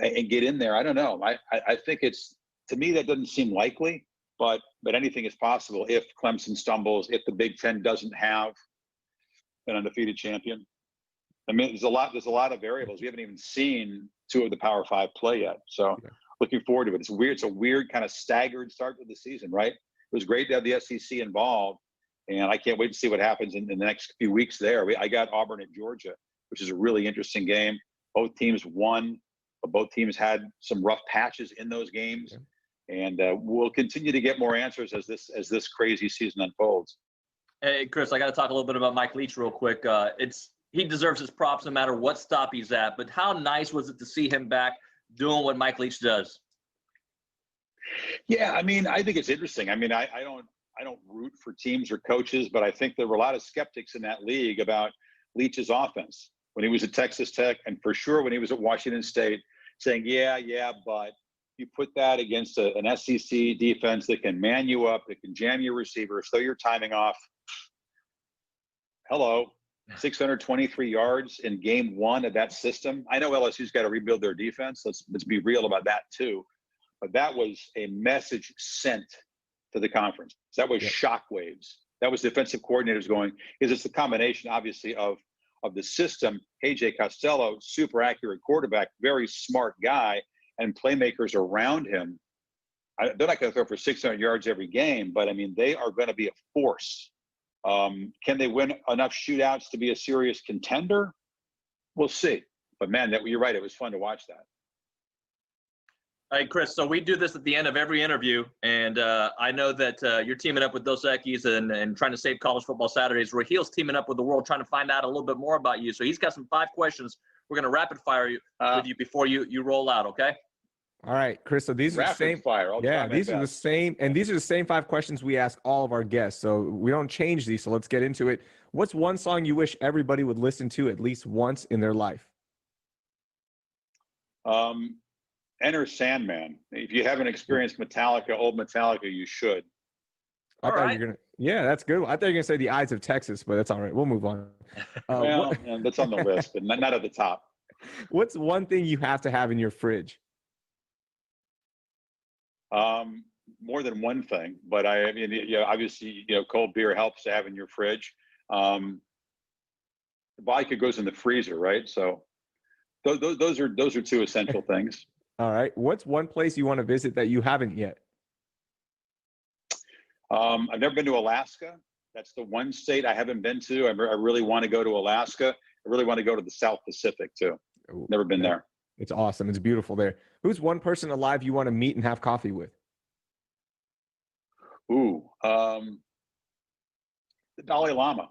and get in there. I don't know. I think to me, that doesn't seem likely. But anything is possible if Clemson stumbles, if the Big 10 doesn't have an undefeated champion. I mean, there's a lot of variables. We haven't even seen 2 of the Power 5 play yet. So looking forward to it. It's weird. It's a weird kind of staggered start to the season, right? It was great to have the SEC involved, and I can't wait to see what happens in the next few weeks there. I got Auburn at Georgia, which is a really interesting game. Both teams won, but both teams had some rough patches in those games. Yeah. And we'll continue to get more answers as this crazy season unfolds. Hey, Chris, I got to talk a little bit about Mike Leach real quick. He deserves his props no matter what stop he's at. But how nice was it to see him back doing what Mike Leach does? Yeah, I mean, I think it's interesting. I mean, I don't root for teams or coaches, but I think there were a lot of skeptics in that league about Leach's offense when he was at Texas Tech, and for sure when he was at Washington State, saying, yeah, but you put that against an SEC defense that can man you up, that can jam your receivers, throw your timing off. Hello, 623 yards in game 1 of that system. I know LSU's got to rebuild their defense. Let's be real about that too. But that was a message sent to the conference. That was shockwaves. That was defensive coordinators going, because it's the combination, obviously, of the system. AJ Costello, super accurate quarterback, very smart guy, and playmakers around him, they're not going to throw for 600 yards every game, but I mean, they are going to be a force. Can they win enough shootouts to be a serious contender? We'll see. But man, you're right. It was fun to watch that. Hey, Chris, so we do this at the end of every interview, and I know that you're teaming up with Dos Equis and trying to save college football Saturdays. Raheel's teaming up with the world, trying to find out a little bit more about you. So he's got some 5 questions. We're going to rapid fire with you before you roll out, okay? All right, Chris. So these are the same. Fire. These are the same, and these are the same 5 questions we ask all of our guests. So we don't change these. So let's get into it. What's one song you wish everybody would listen to at least once in their life? Enter Sandman. If you haven't experienced old Metallica, you should. I thought you're gonna. Yeah, that's good. I thought you were gonna say The Eyes of Texas, but that's all right. We'll move on. That's on the list, but not at the top. What's one thing you have to have in your fridge? More than one thing, but I mean, obviously, cold beer helps to have in your fridge. The vodka goes in the freezer, right? So those are 2 essential things. All right. What's one place you want to visit that you haven't yet? I've never been to Alaska. That's the one state I haven't been to. I really want to go to Alaska. I really want to go to the South Pacific too. Never been there. It's awesome. It's beautiful there. Who's one person alive you want to meet and have coffee with? The Dalai Lama.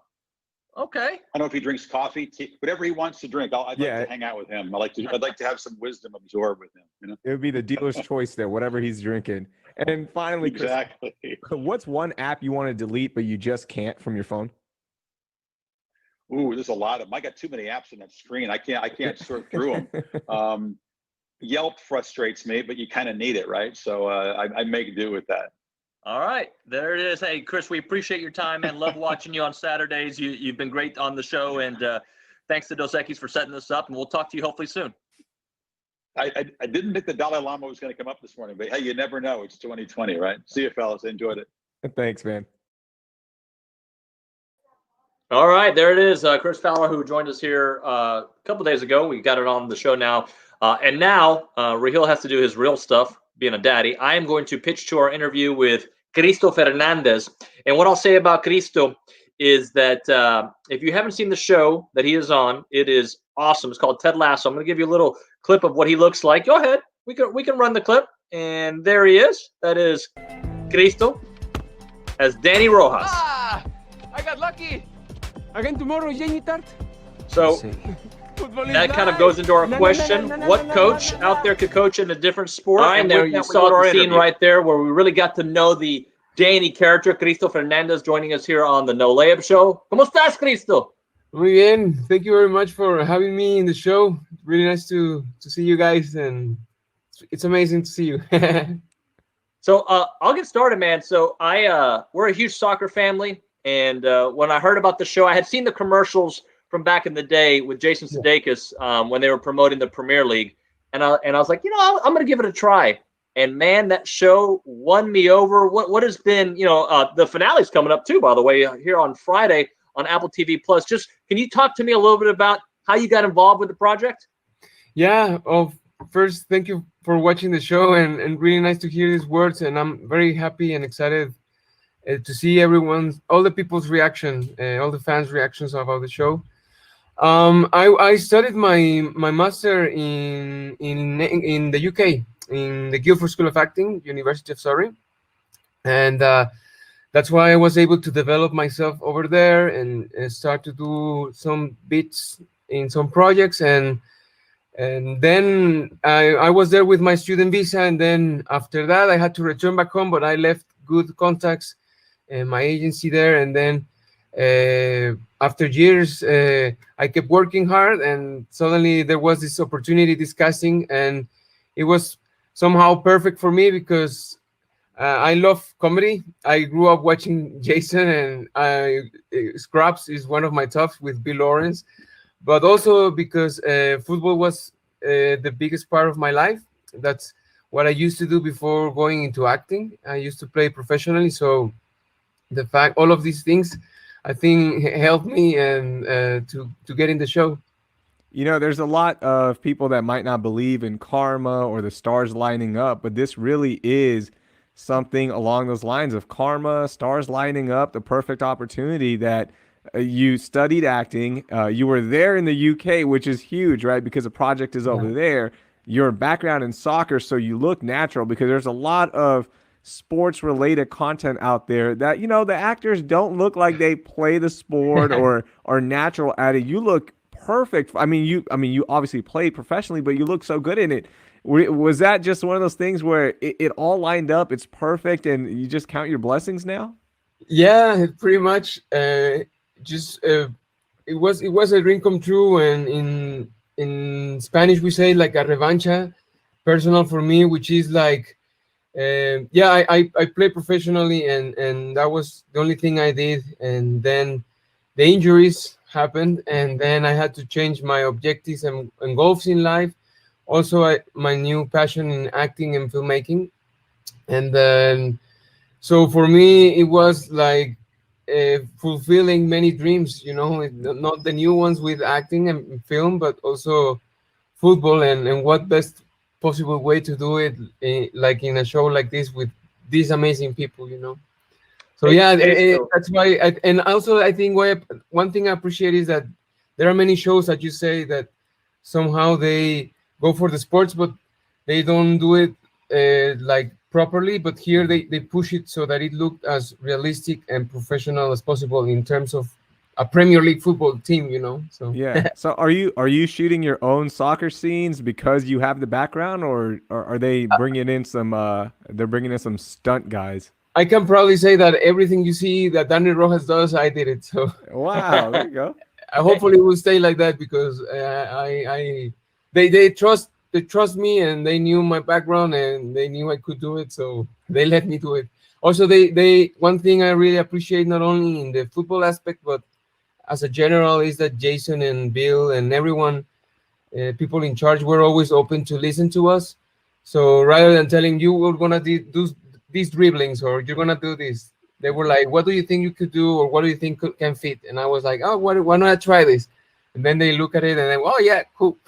Okay. I don't know if he drinks coffee, tea, whatever he wants to drink. I'd like to hang out with him. I'd like to have some wisdom absorbed with him. It would be the dealer's choice there, whatever he's drinking. And finally, exactly. Chris, what's one app you want to delete but you just can't from your phone? There's a lot of them. I got too many apps on that screen. I can't sort through them. Yelp frustrates me, but you kind of need it, right? So I make do with that. All right, there it is. Hey, Chris, we appreciate your time, man. Love watching you on Saturdays. You've been great on the show, and thanks to Dos Equis for setting this up, and we'll talk to you hopefully soon. I didn't think the Dalai Lama was going to come up this morning, but hey, you never know. It's 2020, right? See you, fellas. I enjoyed it. Thanks, man. All right, there it is. Chris Fowler, who joined us here a couple days ago. We got it on the show now. And now Raheel has to do his real stuff, being a daddy. I am going to pitch to our interview with Cristo Fernandez. And what I'll say about Cristo is that if you haven't seen the show that he is on, it is awesome. It's called Ted Lasso. I'm going to give you a little clip of what he looks like. Go ahead. We can run the clip. And there he is. That is Cristo as Danny Rojas. I got lucky. Again tomorrow, Jenny Tart. So that kind of goes into our question. What coach out there could coach in a different sport? All right, there you saw the scene right there where we really got to know the Danny character, Cristo Fernandez, joining us here on the No Layup Show. ¿Cómo estás, Cristo? Muy bien. Thank you very much for having me in the show. Really nice to see you guys, and it's amazing to see you. So I'll get started, man. So we're a huge soccer family, and when I heard about the show, I had seen the commercials from back in the day with Jason Sudeikis when they were promoting the Premier League, and I was like, I'm going to give it a try. And man, that show won me over. What has been, the finale's coming up too, by the way, here on Friday on Apple TV Plus. Just can you talk to me a little bit about how you got involved with the project? Yeah. First, thank you for watching the show, and really nice to hear these words. And I'm very happy and excited to see all the people's reaction, all the fans' reactions about the show. I studied my master in the UK, in the Guildford School of Acting, University of Surrey, and that's why I was able to develop myself over there and start to do some bits in some projects, and then I was there with my student visa, and then after that I had to return back home, but I left good contacts in my agency there, and then after years I kept working hard, and suddenly there was this opportunity, this casting, and it was somehow perfect for me because I love comedy. I grew up watching Jason, and Scraps is one of my tops with Bill Lawrence, but also because football was the biggest part of my life. That's what I used to do before going into acting. I used to play professionally, so the fact all of these things I think helped me and to get in the show. You know, there's a lot of people that might not believe in karma or the stars lining up, but this really is something along those lines of karma, stars lining up, the perfect opportunity that you studied acting. You were there in the UK, which is huge, right? Because the project is over there. Your background in soccer, so you look natural because there's a lot of sports related content out there that, you know, the actors don't look like they play the sport or are natural at it. You look perfect. I mean, you obviously played professionally, but you look so good in it. Was that just one of those things where it all lined up? It's perfect, and you just count your blessings now? Yeah, pretty much. Just it was a dream come true, and in Spanish we say like a revancha, personal for me, which is like, yeah, I play professionally, and that was the only thing I did, and then the injuries happened, and then I had to change my objectives and goals in life. Also, my new passion in acting and filmmaking, and then so for me it was like fulfilling many dreams. Not the new ones with acting and film, but also football, and what best possible way to do it, like in a show like this with these amazing people. So yeah, that's why. And also, I think one thing I appreciate is that there are many shows that you say that somehow they go for the sports, but they don't do it like properly. But here they push it so that it looked as realistic and professional as possible in terms of a Premier League football team. So Yeah. So are you shooting your own soccer scenes because you have the background, or are they bringing in some they're bringing in some stunt guys? I can probably say that everything you see that Danny Rojas does, I did it. So Wow, there you go. hopefully it will stay like that, because they trust me, and they knew my background, and they knew I could do it, so they let me do it. Also, they one thing I really appreciate, not only in the football aspect but as a general, is that Jason and Bill and everyone, people in charge, were always open to listen to us. So rather than telling you we're gonna do these dribblings or you're gonna do this, they were like, "What do you think you could do, or what do you think can fit?" And I was like, "Oh, why not I try this?" And then they look at it and then, "Oh yeah, cool."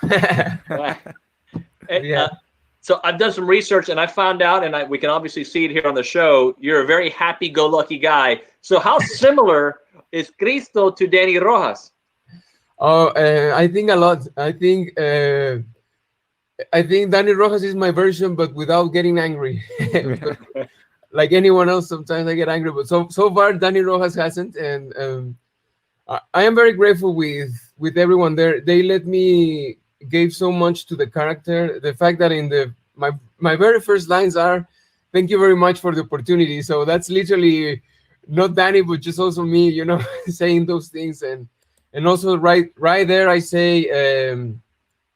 Yeah. So I've done some research, and I found out, and we can obviously see it here on the show, you're a very happy-go-lucky guy. So how similar is Cristo to Danny Rojas? Oh, I think a lot. I think Danny Rojas is my version, but without getting angry. Like anyone else, sometimes I get angry, but so far Danny Rojas hasn't, and I am very grateful with everyone there. They let me gave so much to the character. The fact that in my very first lines are, "Thank you very much for the opportunity." So that's literally not Danny, but just also me, saying those things, and also right there I say,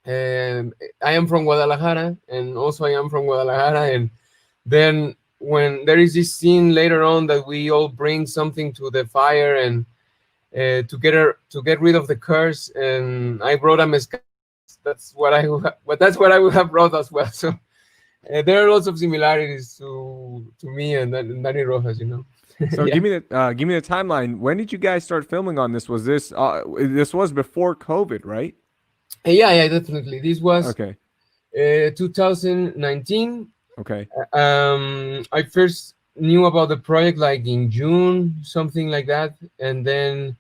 I am from Guadalajara, and also I am from Guadalajara, and then when there is this scene later on that we all bring something to the fire and to get rid of the curse, and I brought a mezcal. That's what I would have brought as well. So there are lots of similarities to me and Danny Rojas. So Yeah. give me the timeline. When did you guys start filming on this? Was this was before COVID, right? Yeah, definitely. This was Okay. 2019. Okay. I first knew about the project like in June, something like that, and then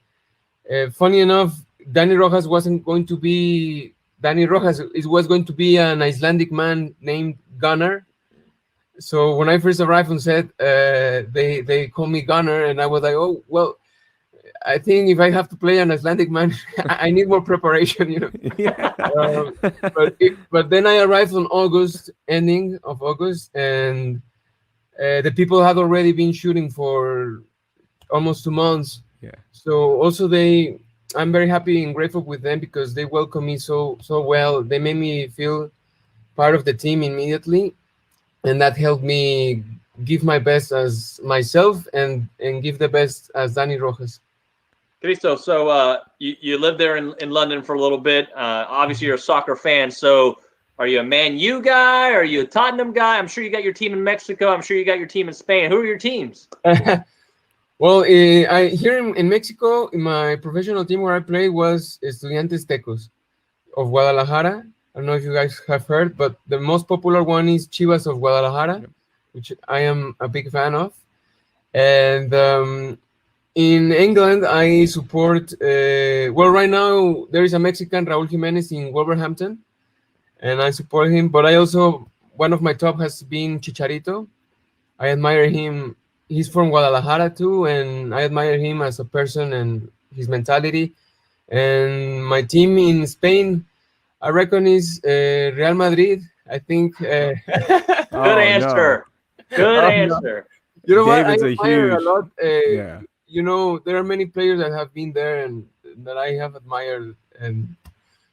funny enough, Danny Rojas wasn't going to be Danny Rojas. It was going to be an Icelandic man named Gunnar. So when I first arrived on set, they called me Gunnar, and I was like, "Oh well, I think if I have to play an Icelandic man, I need more preparation." Yeah. But then I arrived on ending of August, and the people had already been shooting for almost 2 months. Yeah. So also I'm very happy and grateful with them, because they welcomed me so well. They made me feel part of the team immediately, and that helped me give my best as myself and give the best as Danny Rojas. Cristo, so you lived there in London for a little bit. Obviously, you're a soccer fan. So are you a Man U guy? Are you a Tottenham guy? I'm sure you got your team in Mexico. I'm sure you got your team in Spain. Who are your teams? Well, here in Mexico, in my professional team where I played was Estudiantes Tecos. of Guadalajara. I don't know if you guys have heard, but the most popular one is Chivas of Guadalajara, which I am a big fan of. And in England, I support. Well, right now there is a Mexican, Raúl Jiménez, in Wolverhampton, and I support him. But I also, one of my top has been Chicharito. I admire him. He's from Guadalajara too, and I admire him as a person and his mentality. And my team in Spain, I reckon, is Real Madrid. I think. Good Oh, answer. no. Good Oh, no. answer. You know what? I David's a admire huge- a lot. Yeah. You know, there are many players that have been there and that I have admired. And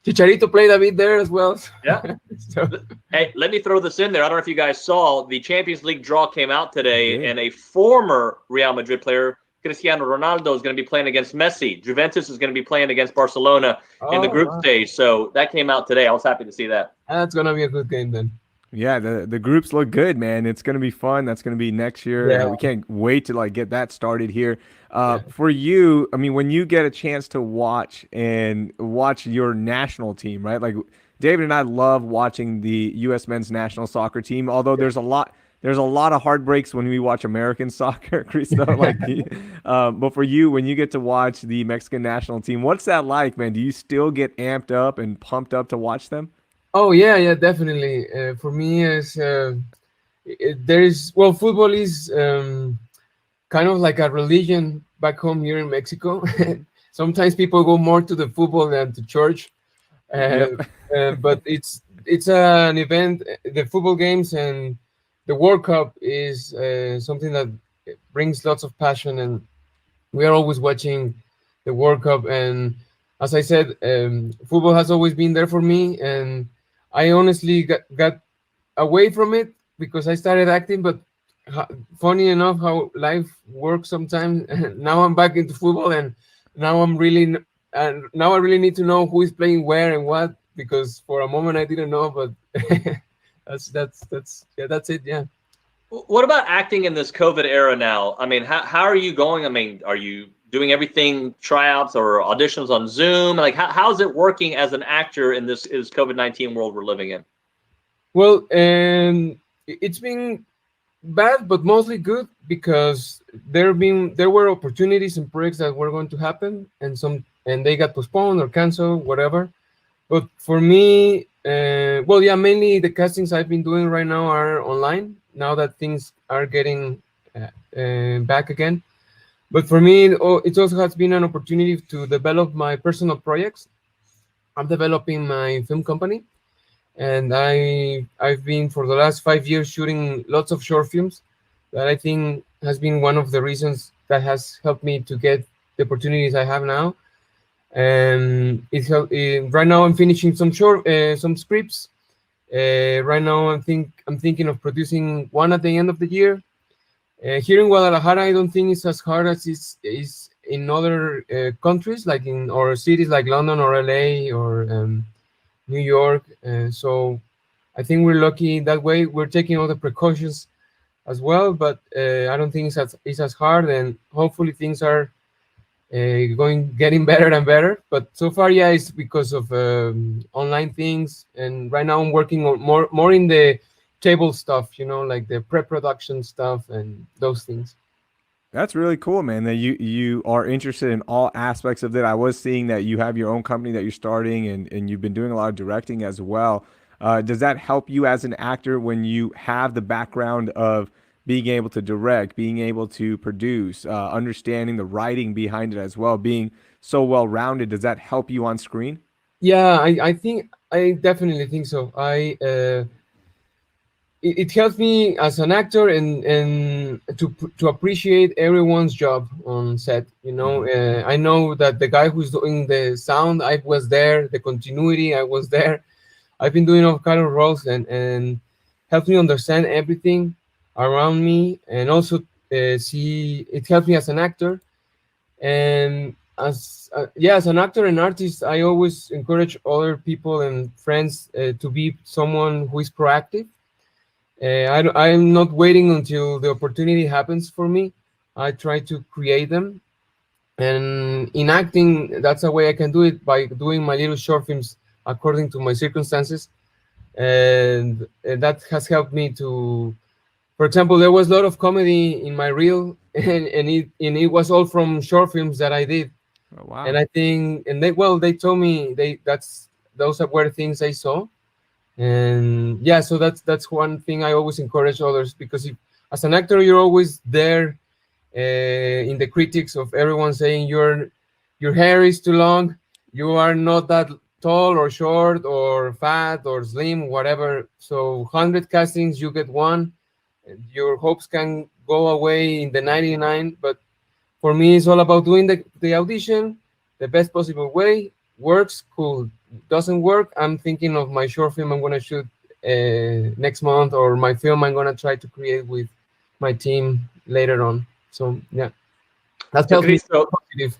Chicharito played a bit there as well. Yeah. So, Hey, let me throw this in there. I don't know if you guys saw the Champions League draw came out today, Yeah. and a former Real Madrid player, Cristiano Ronaldo, is going to be playing against Messi. Juventus is going to be playing against Barcelona in the group wow. stage. So that came out today. I was happy to see that. That's gonna be a good game then. Yeah, the groups look good, man. It's gonna be fun. That's gonna be next year. Yeah. We can't wait to like get that started here. Yeah. For you, I mean, when you get a chance to watch your national team, right? Like David and I love watching the U.S. men's national soccer team. Although there's a lot of heartbreaks when we watch American soccer, Cristo. But for you, when you get to watch the Mexican national team, what's that like, man? Do you still get amped up and pumped up to watch them? Oh yeah, definitely. For me, football is kind of like a religion back home here in Mexico. Sometimes people go more to the football than to church, but it's an event. The football games and the World Cup is something that brings lots of passion, and we are always watching the World Cup. And as I said, football has always been there for me, and I honestly got away from it because I started acting. But funny enough, how life works sometimes. Now I'm back into football, and now I really need to know who is playing where and what, because for a moment I didn't know. But that's it. Yeah. What about acting in this COVID era now? I mean, how are you going? I mean, are you doing everything, tryouts or auditions on Zoom? Like, how's it working as an actor in this COVID-19 world we're living in? Well, it's been bad, but mostly good, because there were opportunities and projects that were going to happen, and they got postponed or canceled, whatever. But for me, mainly the castings I've been doing right now are online, now that things are getting back again. But for me, it also has been an opportunity to develop my personal projects. I'm developing my film company, and I've been for the last 5 years shooting lots of short films that I think has been one of the reasons that has helped me to get the opportunities I have now. And right now I'm finishing some scripts. Right now I'm thinking of producing one at the end of the year. Here in Guadalajara, I don't think it's as hard as it is in other countries, like or cities like London or LA or New York. So I think we're lucky that way. We're taking all the precautions as well, but I don't think it's as hard, and hopefully things are getting better and better. But so far, yeah, it's because of online things, and right now I'm working on more in the table stuff, like the pre-production stuff and those things. That's really cool, man, that you are interested in all aspects of it. I was seeing that you have your own company that you're starting, and you've been doing a lot of directing as well. Does that help you as an actor when you have the background of being able to direct, being able to produce, understanding the writing behind it as well, being so well-rounded? Does that help you on screen? Yeah, I definitely think so. It helps me as an actor and to appreciate everyone's job on set. I know that the guy who's doing the sound, I was there. The continuity, I was there. I've been doing all kind of roles, and helps me understand everything around me, and also it helps me as an actor. And as an actor and artist, I always encourage other people and friends to be someone who is proactive. I'm not waiting until the opportunity happens for me. I try to create them. And in acting, that's a way I can do it, by doing my little short films according to my circumstances, and that has helped me to. For example, there was a lot of comedy in my reel, and it was all from short films that I did. Oh, wow. And I think, and they told me those were things I saw, and yeah, so that's one thing I always encourage others, because if, as an actor, you're always there in the critics of everyone saying your hair is too long, you are not that tall or short or fat or slim, whatever. So 100 castings, you get one. Your hopes can go away in the 99, but for me, it's all about doing the audition the best possible way. Works, cool. Doesn't work, I'm thinking of my short film I'm going to shoot next month, or my film I'm going to try to create with my team later on. So, yeah. That's Cristo, positive.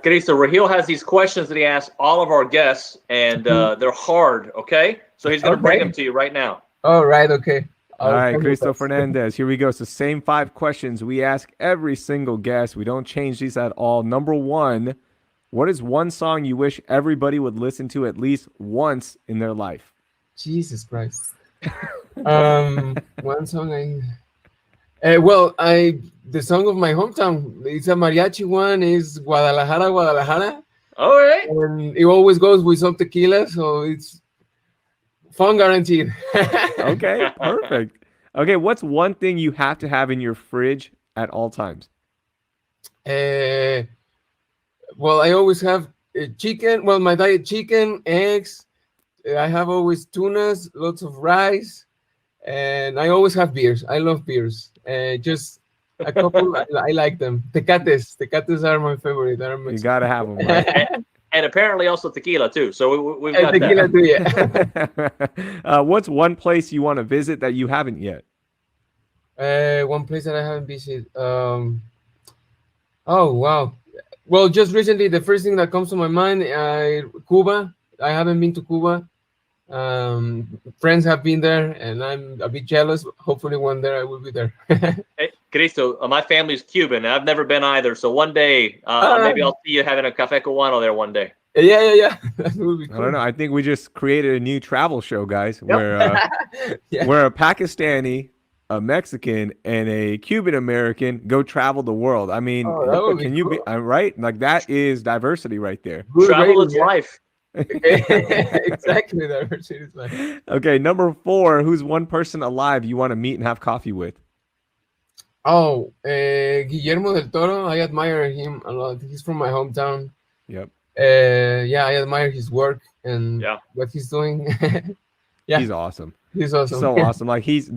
Cristo, Raheel has these questions that he asks all of our guests, and they're hard, okay? So he's going to bring them to you right now. All right, okay. All right, Cristo Fernandez, here we go. It's the same 5 questions we ask every single guest. We don't change these at all. Number 1, what is one song you wish everybody would listen to at least once in their life? Jesus Christ. One song the song of my hometown, it's a mariachi one, is Guadalajara, Guadalajara. All right. And it always goes with some tequila, so it's fun guaranteed. Okay, perfect. Okay, what's one thing you have to have in your fridge at all times? Well, I always have chicken. Well, my diet: chicken, eggs. I have always tunas, lots of rice, and I always have beers. I love beers. Just a couple. I like them. Tecates are my favorite. You gotta have them. Right? And apparently also tequila too. So we've got tequila that. Too, yeah. What's one place you want to visit that you haven't yet? One place that I haven't visited. Oh wow. Well, just recently, the first thing that comes to my mind, Cuba. I haven't been to Cuba. Friends have been there, and I'm a bit jealous. Hopefully, one day I will be there. Hey, Cristo, my family's Cuban. I've never been either. So one day, maybe I'll see you having a café cubano there one day. Yeah. That would be cool. I don't know. I think we just created a new travel show, guys, where where a Pakistani, a Mexican, and a Cuban American go travel the world. I mean, can you be right? Like, that is diversity right there. Travel is life. Exactly, diversity is life. Okay, number 4, who's one person alive you want to meet and have coffee with? Oh, Guillermo del Toro. I admire him a lot. He's from my hometown. Yep. Yeah, I admire his work and what he's doing. Yeah, he's awesome. He's awesome. So awesome. Like, his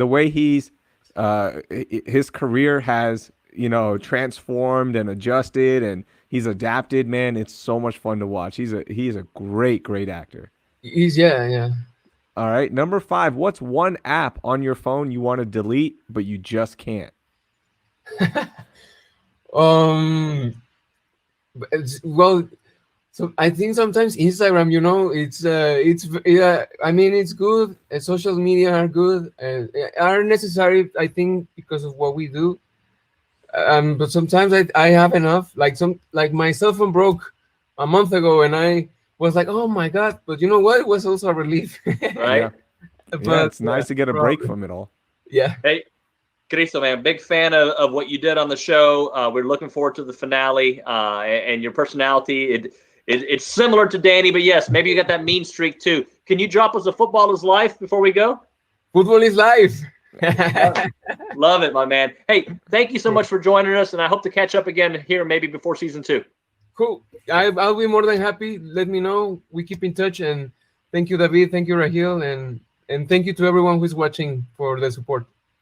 career has, transformed and adjusted, and he's adapted, man. It's so much fun to watch. He's a great actor. Yeah. All right, number 5, what's one app on your phone you want to delete but you just can't? Well, so I think sometimes Instagram, I mean, it's good. Social media are good, are necessary, I think, because of what we do. But sometimes I have enough. Like my cell phone broke a month ago, and I was like, oh my God. But you know what? It was also a relief. Right? But it's nice to get a break from it all. Yeah. Hey, Cristo, man, big fan of what you did on the show. We're looking forward to the finale, and your personality. It's similar to Danny, but yes, maybe you got that mean streak too. Can you drop us a Football is Life before we go? Football is life. Love it, my man. Hey, thank you so much for joining us, and I hope to catch up again here maybe before season 2. Cool. I'll be more than happy. Let me know. We keep in touch, and thank you, David. Thank you, Raheel, and thank you to everyone who's watching for the support.